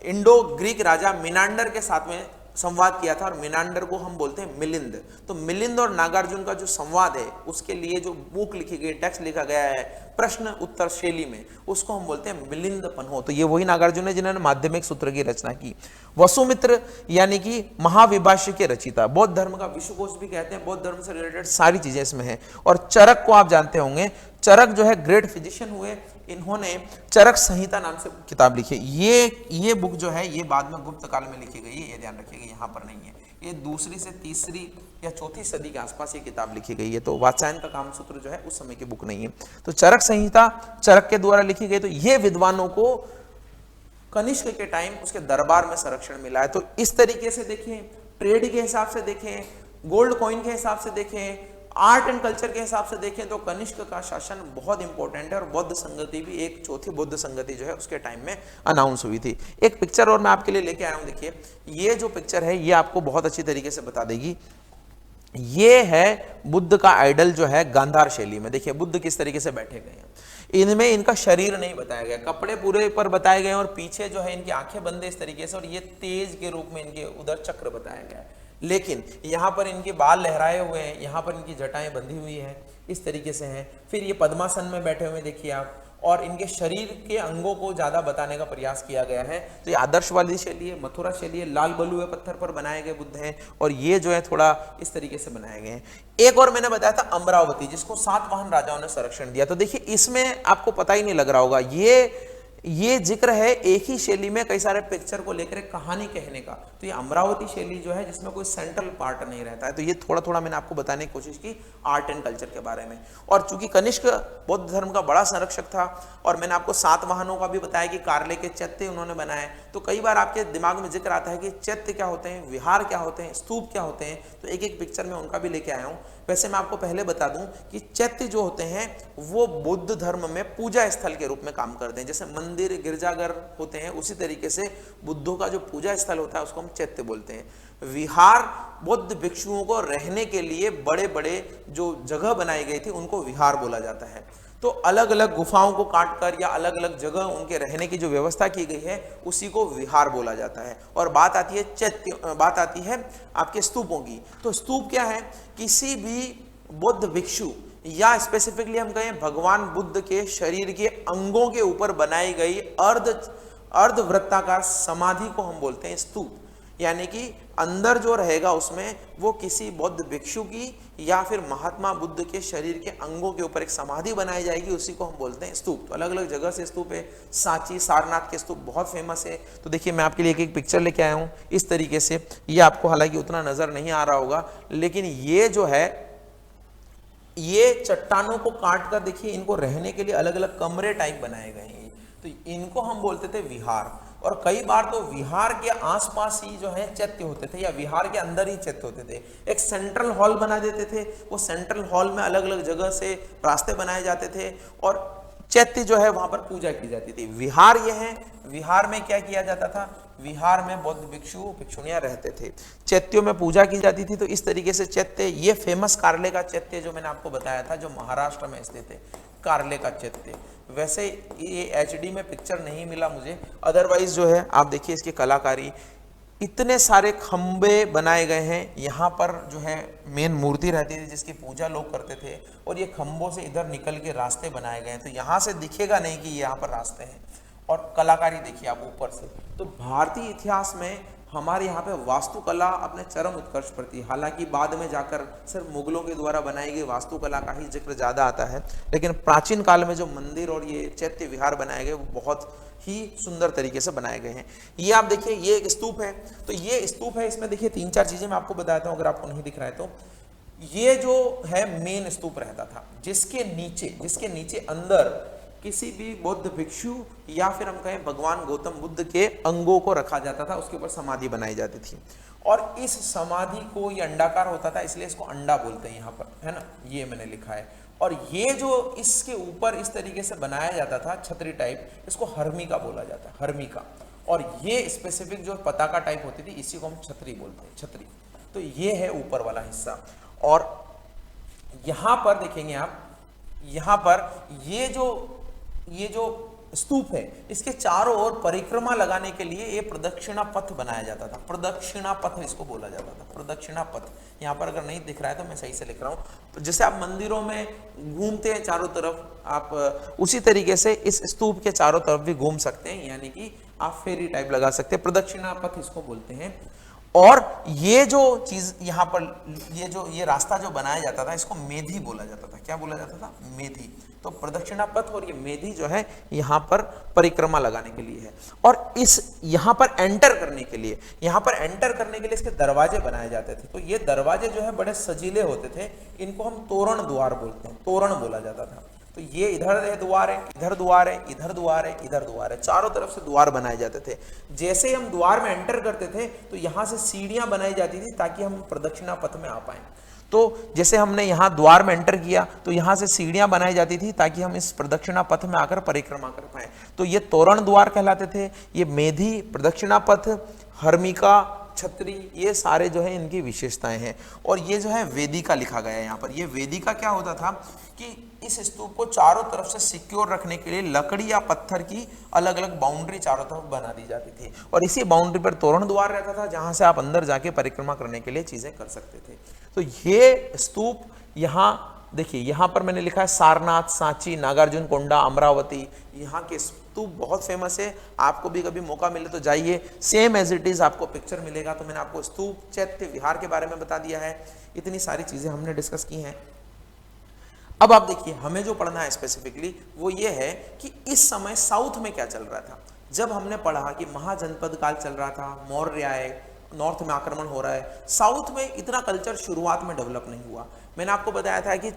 इंडो ग्रीक राजा मिनांडर के साथ में संवाद किया था, और मिनांडर को हम बोलते हैं मिलिंद। तो मिलिंद और नागार्जुन का जो संवाद है, उसके लिए जो बुक लिखी गई, टेक्स्ट लिखा गया है प्रश्न उत्तर शैली में, उसको हम बोलते हैं मिलिंद पन्हो। तो ये वही नागार्जुन है जिन्होंने माध्यमिक सूत्र की रचना की। वसुमित्र यानी कि महाविभाष्य के रचिता, बौद्ध धर्म का विश्वकोश भी कहते हैं, बौद्ध धर्म से रिलेटेड सारी चीजें इसमें हैं। और चरक को आप जानते होंगे, चरक जो है ग्रेट फिजिशियन हुए, इन्होंने चरक संहिता नाम से किताब लिखी है। ये बुक जो है ये बाद में गुप्त काल में लिखी गई है, ये ध्यान रखिएगा, यहाँ पर नहीं है। ये दूसरी से तीसरी या चौथी सदी के आसपास ये किताब लिखी गई है, तो वात्स्यायन का कामसूत्र जो है उस समय की बुक नहीं है। तो चरक संहिता चरक के द्वारा लिखी गई। तो ये विद्वानों को कनिष्क के टाइम उसके दरबार में संरक्षण मिला है। तो इस तरीके से देखें, ट्रेड के हिसाब से देखें, गोल्ड कॉइन के हिसाब से देखें, आर्ट एंड कल्चर के हिसाब से देखें, तो कनिष्क का शासन बहुत इंपॉर्टेंट है। और बौद्ध संगति भी, एक चौथी बौद्ध संगति जो है उसके टाइम में अनाउंस हुई थी। एक पिक्चर और मैं आपके लिए लेके आया हूं, देखिए ये जो पिक्चर है ये आपको बहुत अच्छी तरीके से बता देगी। ये है बुद्ध का आइडल जो है गांधार शैली में। देखिए बुद्ध किस तरीके से बैठे गए हैं। इनमें इनका शरीर नहीं बताया गया, कपड़े पूरे पर बताए गए और पीछे जो है इनकी आंखें बंद है इस तरीके से, और ये तेज के रूप में इनके उधर चक्र बताया गया है। लेकिन यहाँ पर इनके बाल लहराए हुए हैं, यहाँ पर इनकी जटाएं बंधी हुई हैं, इस तरीके से हैं। फिर ये पद्मासन में बैठे हुए देखिए आप, और इनके शरीर के अंगों को ज्यादा बताने का प्रयास किया गया है। तो ये आदर्शवादी शैली है, मथुरा शैली है, लाल बलुए पत्थर पर बनाए गए बुद्ध हैं, और ये जो है थोड़ा इस तरीके से बनाए गए हैं। एक और मैंने बताया था अमरावती, जिसको सातवाहन राजाओं ने संरक्षण दिया। तो देखिए इसमें आपको पता ही नहीं लग रहा होगा, ये जिक्र है एक ही शैली में कई सारे पिक्चर को लेकर एक कहानी कहने का। तो ये अमरावती शैली जो है जिसमें कोई सेंट्रल पार्ट नहीं रहता है। तो ये थोड़ा थोड़ा मैंने आपको बताने की कोशिश की आर्ट एंड कल्चर के बारे में। और चूंकि कनिष्क बौद्ध धर्म का बड़ा संरक्षक था, और मैंने आपको सातवाहनों का भी बताया कि कार्ले के चैत्य उन्होंने बनाए। तो कई बार आपके दिमाग में जिक्र आता है कि चैत्य क्या होते हैं, विहार क्या होते हैं, स्तूप क्या होते हैं। तो एक एक पिक्चर में उनका भी लेके आया हूँ। वैसे मैं आपको पहले बता दूं कि चैत्य जो होते हैं वो बौद्ध धर्म में पूजा स्थल के रूप में काम करते हैं। जैसे मंदिर गिरजाघर होते हैं, उसी तरीके से बुद्धों का जो पूजा स्थल होता है उसको हम चैत्य बोलते हैं। विहार बौद्ध भिक्षुओं को रहने के लिए बड़े बड़े जो जगह बनाई गई थी उनको विहार बोला जाता है। तो अलग अलग गुफाओं को काटकर या अलग अलग जगह उनके रहने की जो व्यवस्था की गई है उसी को विहार बोला जाता है। और बात आती है चैत्य, बात आती है आपके स्तूपों की। तो स्तूप क्या है, किसी भी बौद्ध भिक्षु या स्पेसिफिकली हम कहें भगवान बुद्ध के शरीर के अंगों के ऊपर बनाई गई अर्धवृत्ताकार समाधि को हम बोलते हैं स्तूप। यानी कि अंदर जो रहेगा उसमें वो किसी बौद्ध भिक्षु की या फिर महात्मा बुद्ध के शरीर के अंगों के ऊपर एक समाधि बनाई जाएगी, उसी को हम बोलते हैं स्तूप। तो अलग अलग जगह से स्तूप है। सांची सारनाथ के स्तूप बहुत फेमस है। तो देखिए मैं आपके लिए एक एक पिक्चर लेके आया हूँ इस तरीके से। ये आपको हालांकि उतना नजर नहीं आ रहा होगा, लेकिन ये जो है ये चट्टानों को काट कर देखिए इनको रहने के लिए अलग अलग कमरे टाइप बनाए गए हैं। तो इनको हम बोलते थे विहार। और कई बार तो विहार के आसपास ही जो है चैत्य होते थे, या विहार के अंदर ही चैत्य होते थे। एक सेंट्रल हॉल बना देते थे, वो सेंट्रल हॉल में अलग अलग जगह से रास्ते बनाए जाते थे और चैत्य जो है वहां पर पूजा की जाती थी। विहार ये है, विहार में क्या किया जाता था, विहार में बौद्ध भिक्षु भिक्षुणियां रहते थे, चैत्यों में पूजा की जाती थी। तो इस तरीके से चैत्य, ये फेमस कार्ले का चैत्य जो मैंने आपको बताया था, जो महाराष्ट्र में स्थित है, कार्ले का चैत्य। वैसे ये एचडी में पिक्चर नहीं मिला मुझे, अदरवाइज जो है आप देखिए इसकी कलाकारी, इतने सारे खंबे बनाए गए हैं। यहाँ पर जो है मेन मूर्ति रहती थी जिसकी पूजा लोग करते थे, और ये खंबों से इधर निकल के रास्ते बनाए गए हैं। तो यहाँ से दिखेगा नहीं कि यहाँ पर रास्ते हैं। और कलाकारी देखिए आप ऊपर से। तो भारतीय इतिहास में हमारे यहाँ पे वास्तुकला अपने चरम उत्कर्ष पर थी। हालांकि बाद में जाकर सिर्फ मुगलों के द्वारा बनाई गई वास्तुकला का ही जिक्र ज्यादा आता है, लेकिन प्राचीन काल में जो मंदिर और ये चैत्य विहार बनाए गए वो बहुत ही सुंदर तरीके से बनाए गए हैं। ये आप देखिए, ये एक स्तूप है। तो ये स्तूप है, इसमें देखिए 3-4 चीजें मैं आपको बताता हूँ अगर आपको नहीं दिख रहा है तो। ये जो है मेन स्तूप रहता था, जिसके नीचे अंदर किसी भी बौद्ध भिक्षु या फिर हम कहें भगवान गौतम बुद्ध के अंगों को रखा जाता था, उसके ऊपर समाधि बनाई जाती थी। और इस समाधि को, ये अंडाकार होता था इसलिए इसको अंडा बोलते हैं यहाँ पर, है ना, ये मैंने लिखा है। और ये जो इसके ऊपर इस तरीके से बनाया जाता था छतरी टाइप, इसको हर्मिका बोला जाता है, हर्मिका। और ये स्पेसिफिक जो पताका टाइप होती थी इसी को हम छतरी बोलते हैं, छतरी। तो ये है ऊपर वाला हिस्सा। और यहां पर देखेंगे आप, यहां पर ये जो स्तूप है इसके चारों ओर परिक्रमा लगाने के लिए ये प्रदक्षिणा पथ बनाया जाता था। प्रदक्षिणा पथ इसको बोला जाता था, प्रदक्षिणा पथ। यहाँ पर अगर नहीं दिख रहा है तो मैं सही से लिख रहा हूँ। तो जैसे आप मंदिरों में घूमते हैं चारों तरफ, आप उसी तरीके से इस स्तूप के चारों तरफ भी घूम सकते हैं, यानी कि आप फेरी टाइप लगा सकते हैं। प्रदक्षिणा पथ इसको बोलते हैं। और ये जो चीज यहाँ पर ये रास्ता जो बनाया जाता था इसको मेधी बोला जाता था। क्या बोला जाता था? मेधी। तो प्रदक्षिणा पथ और ये मेधी जो है यहाँ पर परिक्रमा लगाने के लिए है। और इस यहाँ पर एंटर करने के लिए इसके दरवाजे बनाए जाते थे। तो ये दरवाजे जो है बड़े सजीले होते थे, इनको हम तोरण द्वार बोलते हैं, तोरण बोला जाता था। तो ये इधर द्वार है, इधर द्वार है, इधर द्वार है, इधर द्वार है, चारों तरफ से द्वार बनाए जाते थे। जैसे ही हम द्वार में एंटर करते थे तो यहाँ से सीढ़ियां बनाई जाती थी ताकि हम प्रदक्षिणा पथ में आ पाए। तो जैसे हमने यहाँ द्वार में एंटर किया तो यहाँ से सीढ़ियां बनाई जाती थी ताकि हम इस प्रदक्षिणा पथ में आकर परिक्रमा कर पाए। तो ये तोरण द्वार कहलाते थे। ये मेधी, प्रदक्षिणा पथ, हर्मिका, छतरी, ये सारे जो है इनकी विशेषताएं हैं। और ये जो है वेदिका लिखा गया है यहाँ पर। ये वेदिका क्या होता था कि इस स्तूप को चारों तरफ से सिक्योर रखने के लिए लकड़ी या पत्थर की अलग अलग बाउंड्री चारों तरफ बना दी जाती थी। और इसी बाउंड्री पर तोरण द्वार रहता था जहां से आप अंदर जाके परिक्रमा करने के लिए चीजें कर सकते थे। तो ये स्तूप यहाँ देखिए, यहाँ पर मैंने लिखा है सारनाथ, सांची, नागार्जुन कोंडा, अमरावती। यहाँ के स्तूप बहुत फेमस है। आपको भी कभी मौका मिले तो जाइए, सेम एज इट इज आपको पिक्चर मिलेगा। तो मैंने आपको स्तूप, चैत्य विहार के बारे में बता दिया है। इतनी सारी चीजें हमने डिस्कस की हैं। अब आप देखिए, हमें जो पढ़ना है स्पेसिफिकली वो ये है कि इस समय साउथ में क्या चल रहा था। जब हमने पढ़ा कि महाजनपद काल चल रहा था, मौर्य आए, नॉर्थ में आक्रमण हो रहा है, साउथ में इतना कल्चर शुरुआत में डेवलप नहीं हुआ। मैंने आपको बताया था कि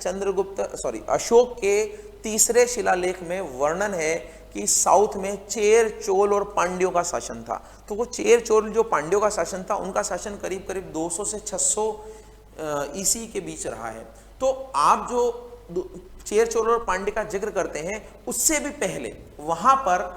अशोक के तीसरे शिलालेख में वर्णन है कि साउथ में चेर, चोल और पांड्यों का शासन था। तो वो चेर, चोल जो पांड्यों का शासन था, उनका शासन करीब करीब 200 से 600 ईसी के बीच रहा है। तो आप जो चेर, चोल और पांड्य का जिक्र करते हैं, उससे भी पहले वहां पर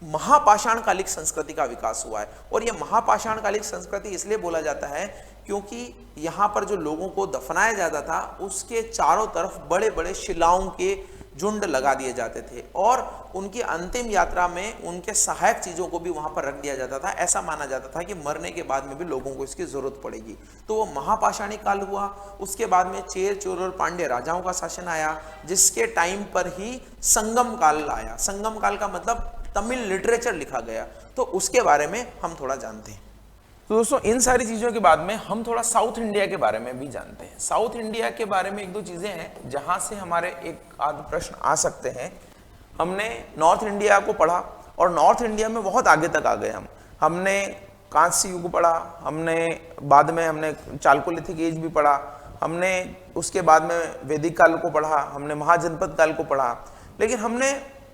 महापाषाण कालिक संस्कृति का विकास हुआ है। और यह महापाषाण कालिक संस्कृति इसलिए बोला जाता है क्योंकि यहाँ पर जो लोगों को दफनाया जाता था उसके चारों तरफ बड़े बड़े शिलाओं के झुंड लगा दिए जाते थे और उनकी अंतिम यात्रा में उनके सहायक चीजों को भी वहां पर रख दिया जाता था। ऐसा माना जाता था कि मरने के बाद में भी लोगों को इसकी जरूरत पड़ेगी। तो वो महापाषाणी काल हुआ। उसके बाद में चेर, चोल और पांड्य राजाओं का शासन आया, जिसके टाइम पर ही संगम काल आया। संगम काल का मतलब तमिल लिटरेचर लिखा गया। तो उसके बारे में हम थोड़ा जानते हैं। तो दोस्तों, इन सारी चीजों के बाद में हम थोड़ा साउथ इंडिया के बारे में भी जानते हैं। साउथ इंडिया के बारे में एक दो चीजें हैं जहां से हमारे एक आध प्रश्न आ सकते हैं। हमने नॉर्थ इंडिया को पढ़ा और नॉर्थ इंडिया में बहुत आगे तक आ गए हमने कांस्य युग पढ़ा, हमने बाद में हमने चालकोलिथिक एज भी पढ़ा, हमने उसके बाद में वैदिक काल को पढ़ा, हमने महाजनपद काल को पढ़ा। लेकिन हमने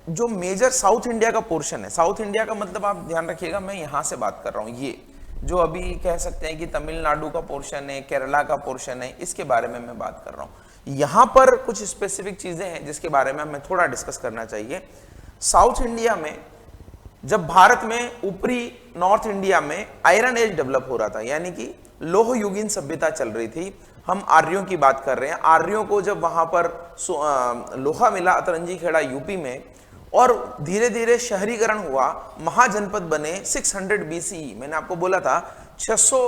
जो मेजर साउथ इंडिया का पोर्शन है, साउथ इंडिया का मतलब आप ध्यान रखिएगा, मैं यहाँ से बात कर रहा हूँ, ये जो अभी कह सकते हैं कि तमिलनाडु का पोर्शन है, केरला का पोर्शन है, इसके बारे में मैं बात कर रहा हूँ। यहाँ पर कुछ स्पेसिफिक चीजें हैं जिसके बारे में हमें थोड़ा डिस्कस करना चाहिए। साउथ इंडिया में जब भारत में ऊपरी नॉर्थ इंडिया में आयरन एज डेवलप हो रहा था, यानी कि लोह युगीन सभ्यता चल रही थी। हम आर्यों की बात कर रहे हैं। आर्यों को जब वहां पर लोहा मिला अतरंजी खेड़ा यूपी में और धीरे धीरे शहरीकरण हुआ, महाजनपद बने 600 बीसीई। मैंने आपको बोला था 600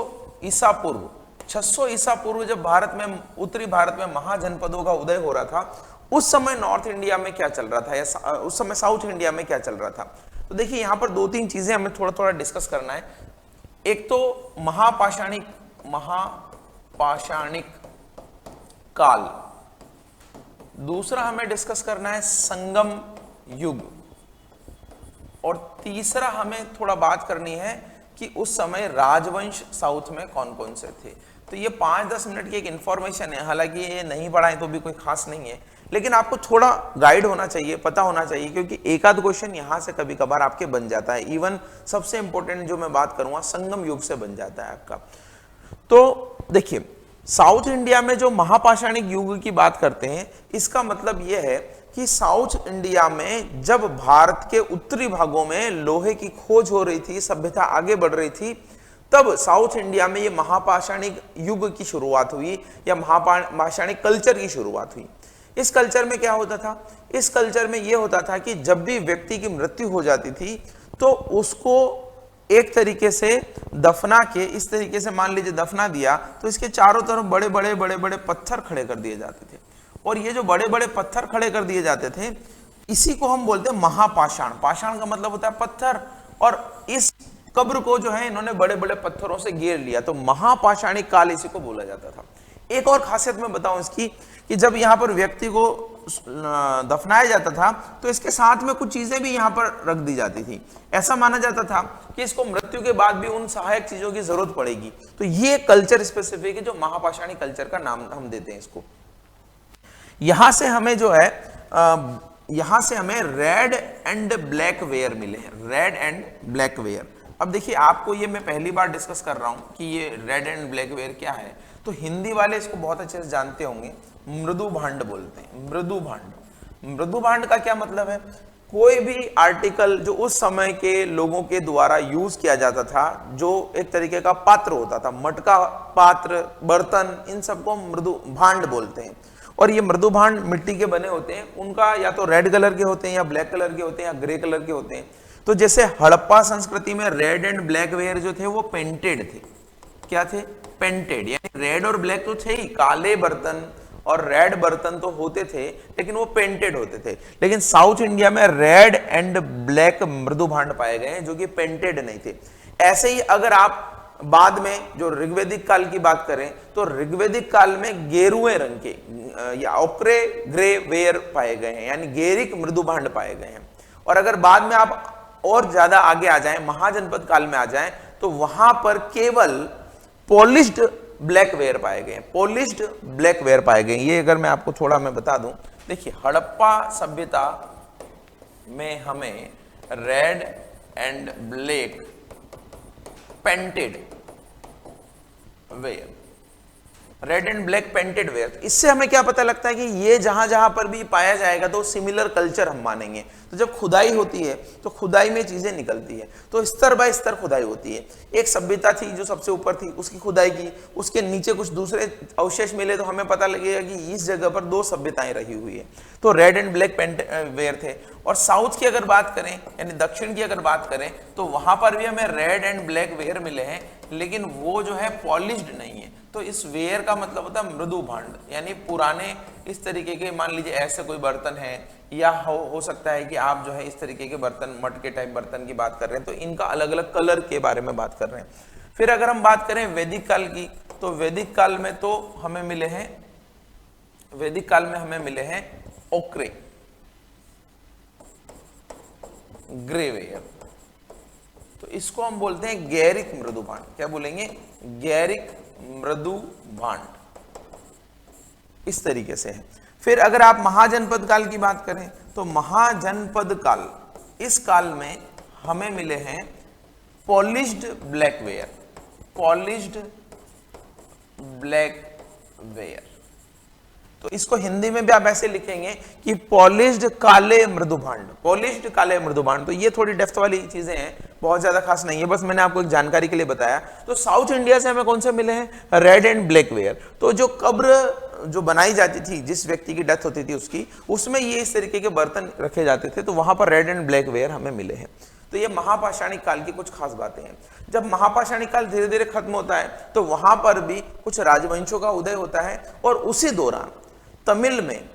ईसा पूर्व, 600 ईसा पूर्व जब भारत में, उत्तरी भारत में महाजनपदों का उदय हो रहा था, उस समय नॉर्थ इंडिया में क्या चल रहा था या उस समय साउथ इंडिया में क्या चल रहा था। तो देखिए, यहाँ पर दो तीन चीजें हमें थोड़ा थोड़ा डिस्कस करना है। एक तो महापाषाणिक काल, दूसरा हमें डिस्कस करना है संगम युग, और तीसरा हमें थोड़ा बात करनी है कि उस समय राजवंश साउथ में कौन कौन से थे। तो ये 5-10 मिनट की एक इंफॉर्मेशन है, हालांकि ये नहीं पढ़ाए तो भी कोई खास नहीं है, लेकिन आपको थोड़ा गाइड होना चाहिए, पता होना चाहिए, क्योंकि एक आध क्वेश्चन यहाँ से कभी कभार आपके बन जाता है। इवन सबसे इंपॉर्टेंट जो मैं बात करूंगा संगम युग से बन जाता है आपका। तो देखिए, साउथ इंडिया में जो महापाषाणिक युग की बात करते हैं, इसका मतलब यह है कि साउथ इंडिया में जब भारत के उत्तरी भागों में लोहे की खोज हो रही थी, सभ्यता आगे बढ़ रही थी, तब साउथ इंडिया में ये महापाषाणिक युग की शुरुआत हुई या महापाषाणिक कल्चर की शुरुआत हुई। इस कल्चर में क्या होता था? इस कल्चर में यह होता था कि जब भी व्यक्ति की मृत्यु हो जाती थी तो उसको एक तरीके से दफना के, इस तरीके से मान लीजिए दफना दिया, तो इसके चारों तरफ बड़े बड़े पत्थर खड़े कर दिए जाते थे। और ये जो बड़े बड़े पत्थर खड़े कर दिए जाते थे, इसी को हम बोलते हैं महापाषाण। पाषाण का मतलब होता है पत्थर, और इस कब्र को जो है इन्होंने बड़े बड़े पत्थरों से घेर लिया, तो महापाषाणिक काल इसी को बोला जाता था। एक और खासियत मैं बताऊं इसकी कि जब यहाँ पर व्यक्ति को दफनाया जाता था तो इसके साथ में कुछ चीजें भी यहाँ पर रख दी जाती थी। ऐसा माना जाता था कि इसको मृत्यु के बाद भी उन सहायक चीजों की जरूरत पड़ेगी। तो ये कल्चर स्पेसिफिक है जो महापाषाणिक कल्चर का नाम हम देते हैं इसको। यहां से हमें जो है यहां से हमें रेड एंड ब्लैक वेयर मिले हैं, रेड एंड ब्लैक वेयर। अब देखिए आपको ये मैं पहली बार डिस्कस कर रहा हूं कि ये रेड एंड ब्लैक वेयर क्या है, तो हिंदी वाले इसको बहुत अच्छे से जानते होंगे, मृदु भांड बोलते हैं। मृदु भांड, मृदु भांड का क्या मतलब है? कोई भी आर्टिकल जो उस समय के लोगों के द्वारा यूज किया जाता था, जो एक तरीके का पात्र होता था, मटका, पात्र, बर्तन, इन सबको मृदु भांड बोलते हैं। और ये मृदु भांड मिट्टी के बने होते हैं, उनका या तो रेड कलर के होते हैं या ब्लैक कलर के होते हैं या ग्रे कलर के होते हैं। तो जैसे हड़प्पा संस्कृति में रेड एंड ब्लैक वेयर जो थे वो पेंटेड थे। क्या थे? पेंटेड, यानी रेड और ब्लैक तो थे ही, काले बर्तन और रेड बर्तन तो होते थे लेकिन वो पेंटेड होते थे। लेकिन साउथ इंडिया में रेड एंड ब्लैक मृदु भांड पाए गए हैं जो कि पेंटेड नहीं थे। ऐसे ही अगर आप बाद में जो ऋग्वैदिक काल की बात करें तो ऋग्वैदिक काल में गेरुए रंग के या ओक्रे ग्रे वेयर पाए गए हैं, यानी गेरिक मृदु भांड पाए गए हैं। और अगर बाद में आप और ज्यादा आगे आ जाएं, महाजनपद काल में आ जाएं, तो वहां पर केवल पॉलिश्ड ब्लैक वेयर पाए गए, पॉलिश्ड ब्लैक वेयर पाए गए। ये अगर मैं आपको थोड़ा मैं बता दूं, देखिए हड़प्पा सभ्यता में हमें red and black painted ware, red and black painted ware, इससे हमें क्या पता लगता है कि ये जहां जहां पर भी पाया जाएगा तो सिमिलर कल्चर हम मानेंगे। तो जब खुदाई होती है तो खुदाई में चीजें निकलती है, तो स्तर बाय स्तर खुदाई होती है। एक सभ्यता थी जो सबसे ऊपर थी, उसकी खुदाई की, उसके नीचे कुछ दूसरे अवशेष मिले तो हमें पता लगेगा कि इस जगह पर दो सभ्यताएं रही हुई है। तो रेड एंड ब्लैक वेयर थे। और साउथ की अगर बात करें, यानी दक्षिण की अगर बात करें, तो वहां पर भी हमें रेड एंड ब्लैक वेयर मिले हैं, लेकिन वो जो है पॉलिश्ड नहीं है। तो इस वेयर का मतलब होता है मृदु भांड, यानी पुराने इस तरीके के, मान लीजिए ऐसे कोई बर्तन है, या हो सकता है कि आप जो है इस तरीके के बर्तन, मटके टाइप बर्तन की बात कर रहे हैं, तो इनका अलग अलग कलर के बारे में बात कर रहे हैं। फिर अगर हम बात करें वैदिक काल की, तो वैदिक काल में तो हमें मिले हैं, वैदिक काल में हमें मिले हैं ओक्रे ग्रे वेयर। तो इसको हम बोलते हैं गैरिक मृदु भांड। क्या बोलेंगे? गैरिक मृदु भांड, इस तरीके से है। फिर अगर आप महाजनपद काल की बात करें तो महाजनपद काल, इस काल में हमें मिले हैं polished black ware, polished black ware. तो इसको हिंदी में भी आप ऐसे लिखेंगे कि पॉलिश्ड काले मृदु भांड, पॉलिश्ड काले मृदु भांड। तो ये थोड़ी डेप्थ वाली चीजें हैं, बहुत ज्यादा खास नहीं है, बस मैंने आपको एक जानकारी के लिए बताया। तो साउथ इंडिया से हमें कौन से मिले हैं? Red and black ware. तो जो कब्र जो बनाई जाती थी, जिस व्यक्ति की डेथ होती थी उसकी, उसमें ये इस तरीके के बर्तन रखे जाते थे, तो वहां पर रेड एंड ब्लैक वेयर हमें मिले हैं। तो ये महापाषाणिक काल की कुछ खास बातें हैं। जब महापाषाणिक काल धीरे धीरे खत्म होता है तो वहां पर भी कुछ राजवंशों का उदय होता है, और उसी दौरान तमिल में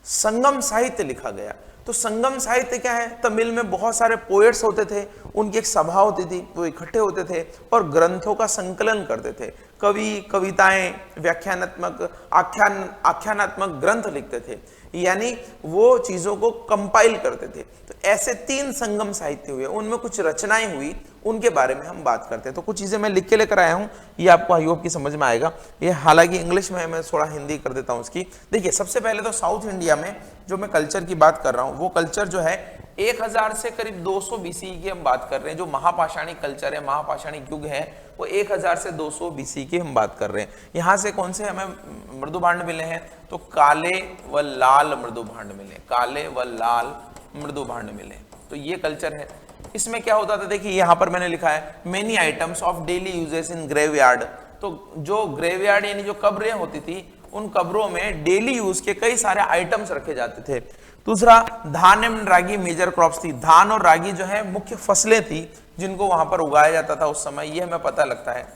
संगम साहित्य लिखा गया। तो संगम साहित्य क्या है? तमिल में बहुत सारे पोएट्स होते थे, उनकी एक सभा होती थी, वो इकट्ठे होते थे और ग्रंथों का संकलन करते थे। कवि कविताएं, व्याख्यानात्मक, आख्यानात्मक ग्रंथ लिखते थे, यानी वो चीजों को कंपाइल करते थे। तो ऐसे 3 संगम साहित्य हुए, उनमें कुछ रचनाएं हुई, उनके बारे में हम बात करते हैं। तो कुछ चीजें मैं लिख के लेकर आया हूं, ये आपको आई होप की समझ में आएगा। ये हालांकि इंग्लिश में है, मैं थोड़ा हिंदी कर देता हूं उसकी। देखिए सबसे पहले तो साउथ इंडिया में जो मैं कल्चर की बात कर रहा हूं, वो कल्चर जो है 1000 से करीब 200 BC की हम बात कर रहे हैं। जो महापाषाणिक कल्चर है, महापाषाणिक युग है, वो 1000 से 200 BC की हम बात कर रहे हैं। यहाँ से कौन से हमें मृदु भांड मिले हैं? तो काले व लाल मृदु भांड मिले, काले व लाल मृदु भांड मिले। तो ये कल्चर है। इसमें क्या होता था, देखिए यहाँ पर मैंने लिखा है many items of daily uses in graveyard. तो जो ग्रेवयार्ड यानी जो कब्रें होती थी, उन कब्रों में डेली यूज के कई सारे आइटम्स रखे जाते थे। दूसरा, धान एंड रागी मेजर क्रॉप्स थी। धान और रागी जो है मुख्य फसलें थी जिनको वहां पर उगाया जाता था उस समय, ये हमें पता लगता है।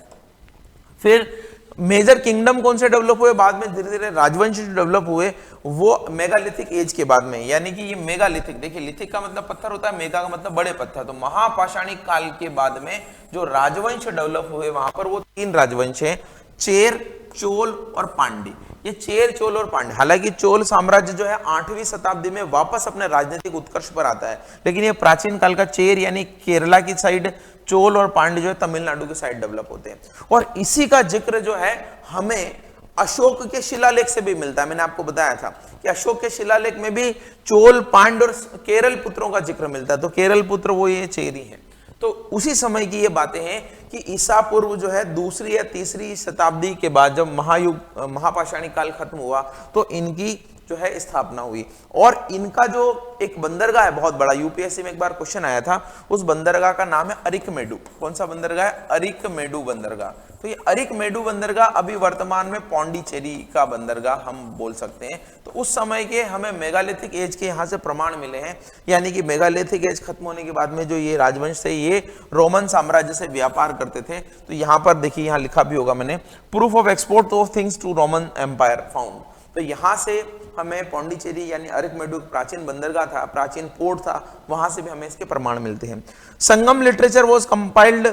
फिर मेजर किंगडम कौन से डेवलप हुए? बाद में धीरे धीरे राजवंश डेवलप हुए, वो मेगालिथिक एज के बाद में, यानी कि ये मेगालिथिक, देखिए लिथिक का मतलब पत्थर होता है, मेगा का मतलब बड़े पत्थर, तो महापाषाणिक काल के बाद में जो राजवंश डेवलप हुए वहां पर वो 3 राजवंश हैं, चेर, चोल और पांड्य। ये चेर, चोल और पांड्य, हालांकि चोल साम्राज्य जो है 8वीं शताब्दी में वापस अपने राजनीतिक उत्कर्ष पर आता है, लेकिन ये प्राचीन काल का चेर यानी केरला की साइड, चोल और पांड्य जो है तमिलनाडु की साइड डेवलप होते हैं। और इसी का जिक्र जो है हमें अशोक के शिलालेख से भी मिलता है। मैंने आपको बताया था कि अशोक के शिलालेख में भी चोल, पांड्य और केरल पुत्रों का जिक्र मिलता है, तो केरल पुत्र वो ये चेरी हैं। तो उसी समय की ये बातें हैं कि ईसा पूर्व जो है 2री या 3री शताब्दी के बाद जब महायुग महापाषाणिक काल खत्म हुआ तो इनकी जो है स्थापना हुई। और इनका जो एक बंदरगाह है बहुत बड़ा, यूपीएससी में एक बार क्वेश्चन आया था, उस बंदरगाह का नाम है अरिकमेडु। कौन सा बंदरगाह है? अरिकमेडु बंदरगाह। तो ये अरिकमेडु बंदरगाह अभी वर्तमान में पौंडीचेरी का बंदरगाह हम बोल सकते हैं। तो उस समय के हमें मेगालिथिक एज के यहाँ से प्रमाण मिले हैं, यानी कि मेगालिथिक एज खत्म होने के बाद में जो ये राजवंश थे ये रोमन साम्राज्य से व्यापार करते थे। तो यहाँ पर देखिए, यहाँ लिखा भी होगा मैंने, proof of export of things to Roman empire found. तो यहाँ से हमें पौंडीचेरी यानी अरिकमेडु प्राचीन बंदरगाह था, प्राचीन पोर्ट था, वहां से भी हमें इसके प्रमाण मिलते हैं। Sangam literature was compiled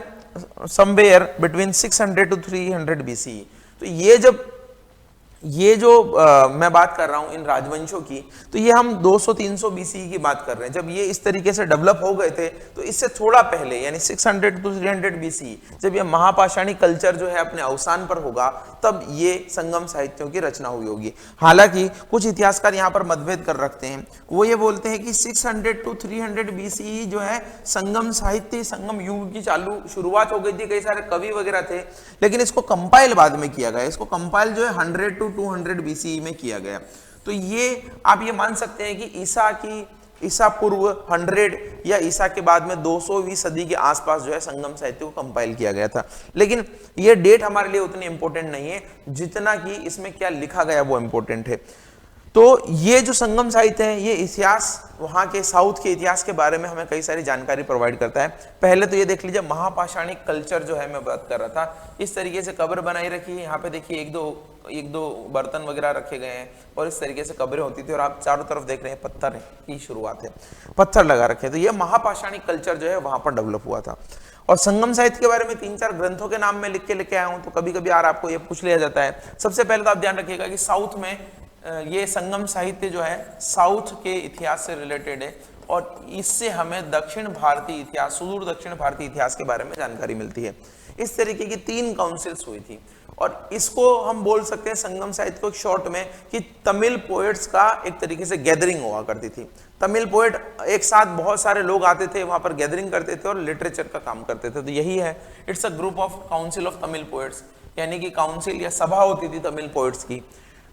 somewhere between 600 to 300 BCE। तो ये जो मैं बात कर रहा हूं इन राजवंशों की, तो ये हम 200-300 BCE की बात कर रहे हैं। जब ये इस तरीके से डेवलप हो गए थे तो इससे थोड़ा पहले यानी 600 to 300 BCE जब ये महापाषाणिक कल्चर जो है अपने अवसान पर होगा तब ये संगम साहित्यों की रचना हुई होगी। हालांकि कुछ इतिहासकार यहाँ पर मतभेद कर रखते हैं, वो ये बोलते हैं कि 600 to 300 BCE जो है संगम साहित्य, संगम युग की शुरुआत हो गई थी, कई सारे कवि वगैरह थे, लेकिन इसको कंपाइल बाद में किया गया। इसको कंपाइल जो है 100 to 200 BCE में किया गया। तो ये आप ये मान सकते हैं कि ईसा पूर्व 100 या ईसा के बाद में 200वीं सदी के आसपास जो है संगम साहित्य को कंपाइल किया गया था। लेकिन ये डेट हमारे लिए उतनी इंपॉर्टेंट नहीं है जितना कि इसमें क्या लिखा गया वो इंपॉर्टेंट है। तो ये जो संगम साहित्य है ये इतिहास, वहां के साउथ के इतिहास के बारे में हमें कई सारी जानकारी प्रोवाइड करता है। पहले तो ये देख लीजिए, महापाषाणिक कल्चर जो है मैं बात कर रहा था, इस तरीके से कब्र बनाई रखी है। यहाँ पे देखिए एक दो बर्तन वगैरह रखे गए हैं और इस तरीके से कब्रें होती थी, और आप चारों तरफ देख रहे हैं पत्थर की शुरुआत है, पत्थर लगा रखे हैं। तो ये महापाषाणिक कल्चर जो है वहां पर डेवलप हुआ था। और संगम साहित्य के बारे में 3-4 ग्रंथों के नाम में लिख के लेके आया हूं, तो कभी कभी यार आपको ये पूछ लिया जाता है। सबसे पहले तो आप ध्यान रखिएगा कि साउथ में ये संगम साहित्य जो है साउथ के इतिहास से रिलेटेड है, और इससे हमें दक्षिण भारतीय इतिहास, सुदूर दक्षिण भारतीय इतिहास के बारे में जानकारी मिलती है। इस तरीके की 3 काउंसिल्स हुई थी, और इसको हम बोल सकते हैं संगम साहित्य को शॉर्ट में कि तमिल पोएट्स का एक तरीके से गैदरिंग हुआ करती थी। तमिल पोएट एक साथ बहुत सारे लोग आते थे, वहां पर गैदरिंग करते थे और लिटरेचर का काम करते थे। तो यही है, it's a group of council of Tamil poets, यानी कि काउंसिल या सभा होती थी तमिल पोएट्स की।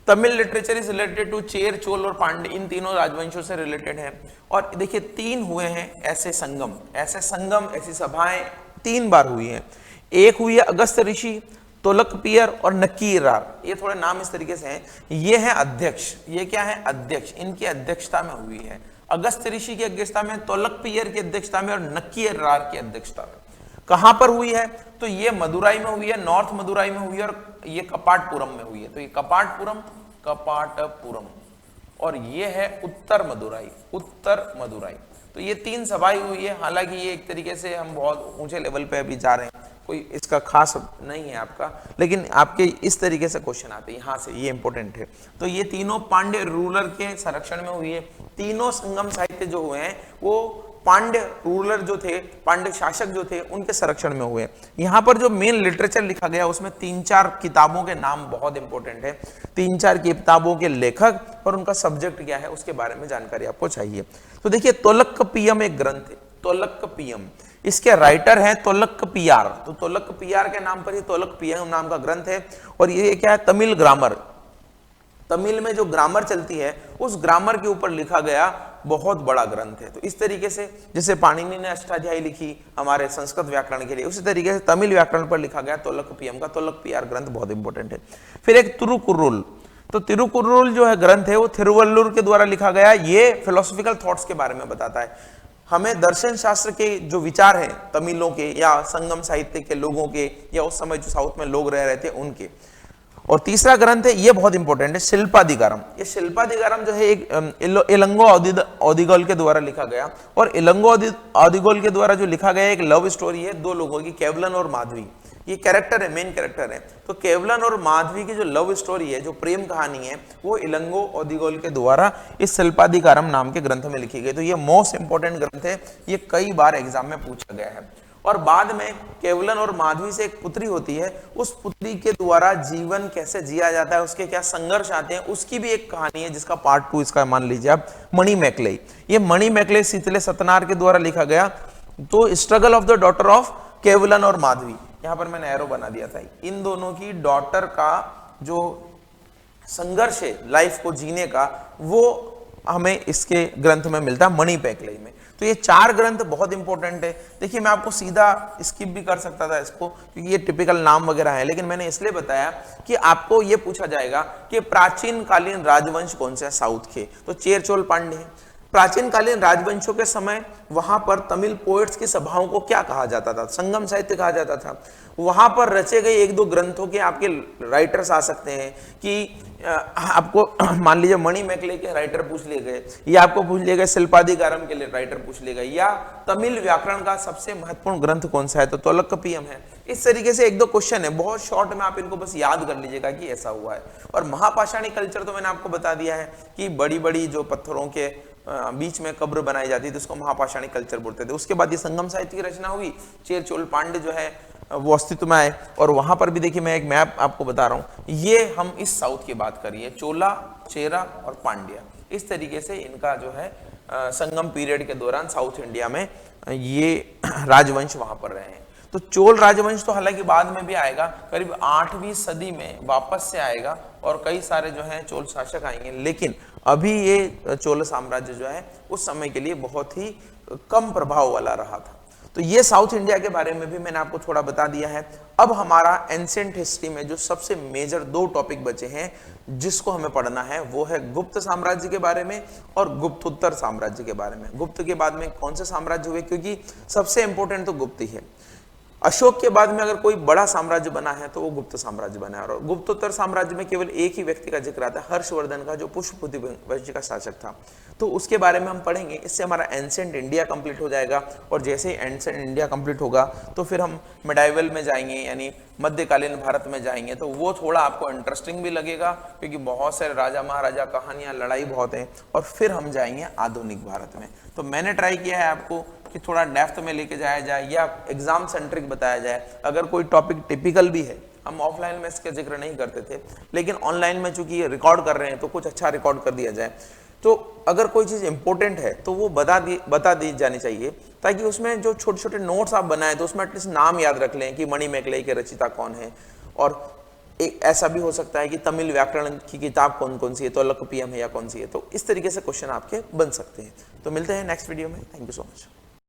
Tamil literature is related to Chera, Chola और पांड्य, इन तीनों राजवंशों से रिलेटेड है। और देखिए 3 हुए हैं ऐसे संगम, ऐसी सभाएं 3 बार हुई हैं। एक हुई है अगस्त ऋषि, तोलकपियर और नक्कीरार, ये थोड़े नाम इस तरीके से हैं। ये है अध्यक्ष, ये क्या है? अध्यक्ष, इनकी अध्यक्षता में हुई है। अगस्त ऋषि की अध्यक्षता में, तोलकपियर की अध्यक्षता में और नक्कीरार की अध्यक्षता में। कहां पर हुई है? तो ये मदुराई में हुई है, नॉर्थ मदुराई में हुई है, और ये कपाटपुरम में हुई है। तो ये कपाटपुरम और ये है उत्तर मदुराई। तो ये 3 सभाएं हुई है। हालांकि ये एक तरीके से हम बहुत ऊंचे लेवल पे अभी जा रहे हैं, कोई इसका खास नहीं है आपका, लेकिन आपके इस तरीके से क्वेश्चन आते हैं यहाँ से, ये इंपॉर्टेंट है। तो ये तीनों पांड्य रूलर के संरक्षण में हुई है। तीनों संगम साहित्य जो हुए हैं वो पांड्य रूलर जो थे, पांड्य शासक जो थे, उनके संरक्षण में हुए। यहाँ पर जो मेन लिटरेचर लिखा गया उसमें 3-4 किताबों के नाम बहुत इंपॉर्टेंट है। 3-4 किताबों के लेखक और उनका सब्जेक्ट क्या है उसके बारे में जानकारी आपको चाहिए। तो देखिए तोलकपियम एक ग्रंथ है, तोलकपियम, इसके राइटर हैं तोलकपियार। तो तोलकपियार के नाम पर ही तोलकपियम नाम का ग्रंथ है। और ये क्या है? तमिल ग्रामर, तमिल में जो ग्रामर चलती है उस ग्रामर के ऊपर लिखा गया बहुत बड़ा ग्रंथ है। तो इस तरीके से जैसे पाणिनि ने अष्टाध्यायी लिखी हमारे संस्कृत व्याकरण के लिए, उसी तरीके से तमिल व्याकरण पर लिखा गया तोलकपियम का तोलकपियार ग्रंथ बहुत इंपॉर्टेंट है। फिर एक तिरुकुरुल, तो तिरुकुरुल जो है ग्रंथ है वो थिरुवल्लुर के द्वारा लिखा गया। ये फिलोसॉफिकल थॉट्स के बारे में बताता है, हमें दर्शन शास्त्र के जो विचार हैं तमिलों के या संगम साहित्य के लोगों के, या उस समय जो साउथ में लोग रह रहे थे उनके। और तीसरा ग्रंथ है, ये बहुत इंपॉर्टेंट है, शिल्पादिकारम। ये शिल्पादिकारम जो है एक इलंगो ओदिगोल के द्वारा लिखा गया, और इलंगो ओदिगोल के द्वारा जो लिखा गया एक लव स्टोरी है दो लोगों की, केवलन और माधवी। ये कैरेक्टर है, मेन कैरेक्टर है। तो केवलन और माधवी की जो लव स्टोरी है, जो प्रेम कहानी है, वो इलंगो ओदिगोल के द्वारा इस शिल्पादिकारम नाम के ग्रंथ में लिखी गई। तो ये मोस्ट इंपॉर्टेंट ग्रंथ है, ये कई बार एग्जाम में पूछा गया है। और बाद में केवलन और माधवी से एक पुत्री होती है, उस पुत्री के द्वारा जीवन कैसे जिया जाता है, उसके क्या संघर्ष आते हैं, उसकी भी एक कहानी है जिसका पार्ट 2 इसका मान लीजिए आप, मणि मैकले। ये मणि मैकले शीतले सतनार के द्वारा लिखा गया। तो struggle of the daughter of Kovalan और माधवी, यहां पर मैंने एरो बना दिया था, इन दोनों की डॉटर का जो संघर्ष है लाइफ को जीने का, वो हमें इसके ग्रंथ में मिलता है, मणि मैकले में। तो ये 4 ग्रंथ बहुत इंपॉर्टेंट है। देखिए मैं आपको सीधा स्किप भी कर सकता था इसको, क्योंकि ये टिपिकल नाम वगैरह है, लेकिन मैंने इसलिए बताया कि आपको ये पूछा जाएगा कि प्राचीन कालीन राजवंश कौन से हैं साउथ के, तो चेर चोल पांड्य है। प्राचीन कालीन राजवंशों के समय वहां पर तमिल पोएट्स की सभाओं को क्या कहा जाता था, संगम साहित्य कहा जाता था। वहां पर रचे गए 1-2 ग्रंथों के आपके राइटर्स आ सकते हैं कि आपको मान लीजिए मणि मैकले के राइटर पूछ लिए गए, या आपको पूछ लिए गए शिल्पादिकारम के लिए राइटर पूछ लिए गए, या तमिल व्याकरण का सबसे महत्वपूर्ण ग्रंथ कौन सा है, तो तोलक्कपियम है। इस तरीके से 1-2 क्वेश्चन है, बहुत शॉर्ट में आप इनको बस याद कर लीजिएगा कि ऐसा हुआ है। और महापाषाणी कल्चर तो मैंने आपको बता दिया है कि बड़ी बड़ी जो पत्थरों के बीच में कब्र बनाई जाती थी, उसको महापाषाणी कल्चर बोलते थे। उसके बाद ये संगम साहित्य की रचना हुई, चेर चोल पांड्य जो है वो अस्तित्व में आए। और वहां पर भी देखिए मैं एक मैप आपको बता रहा हूं, ये हम इस साउथ की बात करिए, चोला, चेरा और पांड्या, इस तरीके से इनका जो है संगम पीरियड के दौरान साउथ इंडिया में ये राजवंश वहां पर रहे हैं। तो चोल राजवंश तो हालांकि बाद में भी आएगा, करीब 8वीं सदी में वापस से आएगा और कई सारे जो हैं चोल शासक आएंगे, लेकिन अभी ये चोल साम्राज्य जो है उस समय के लिए बहुत ही कम प्रभाव वाला रहा था। तो ये साउथ इंडिया के बारे में भी मैंने आपको थोड़ा बता दिया है। अब हमारा एंशिएंट हिस्ट्री में जो सबसे मेजर 2 टॉपिक बचे हैं जिसको हमें पढ़ना है, वो है गुप्त साम्राज्य के बारे में और गुप्तोत्तर साम्राज्य के बारे में। गुप्त के बाद में कौन से साम्राज्य हुए, क्योंकि सबसे इंपॉर्टेंट तो गुप्त ही है। अशोक के बाद में अगर कोई बड़ा साम्राज्य बना है तो वो गुप्त साम्राज्य बना है। और गुप्तोत्तर साम्राज्य में केवल एक ही व्यक्ति का जिक्र आता है, हर्षवर्धन का, जो पुष्यभूति वंश का शासक था। तो उसके बारे में हम पढ़ेंगे। इससे हमारा एंशिएंट इंडिया कंप्लीट हो जाएगा, और जैसे ही एंशिएंट इंडिया कंप्लीट होगा तो फिर हम मिडाइवल में जाएंगे, यानी मध्यकालीन भारत में जाएंगे। तो वो थोड़ा आपको इंटरेस्टिंग भी लगेगा, क्योंकि बहुत सारे राजा महाराजा कहानियां, लड़ाई बहुत है। और फिर हम जाएंगे आधुनिक भारत में। तो मैंने ट्राई किया है आपको कि थोड़ा डेप्थ में लेके जाया जाए या एग्जाम सेंट्रिक बताया जाए। अगर कोई टॉपिक टिपिकल भी है, हम ऑफलाइन में इसका जिक्र नहीं करते थे, लेकिन ऑनलाइन में चूंकि रिकॉर्ड कर रहे हैं तो कुछ अच्छा रिकॉर्ड कर दिया जाए। तो अगर कोई चीज इंपॉर्टेंट है तो वो बता दी जानी चाहिए, ताकि उसमें जो छोटे छोटे नोट्स आप बनाए तो उसमें एटलीस्ट नाम याद रख लें कि मणि मैकले के रचिता कौन है। और एक ऐसा भी हो सकता है कि तमिल व्याकरण की किताब कौन कौन सी है, तोलक्कपियम है या कौन सी है। तो इस तरीके से क्वेश्चन आपके बन सकते हैं। तो मिलते हैं नेक्स्ट वीडियो में। Thank you so much.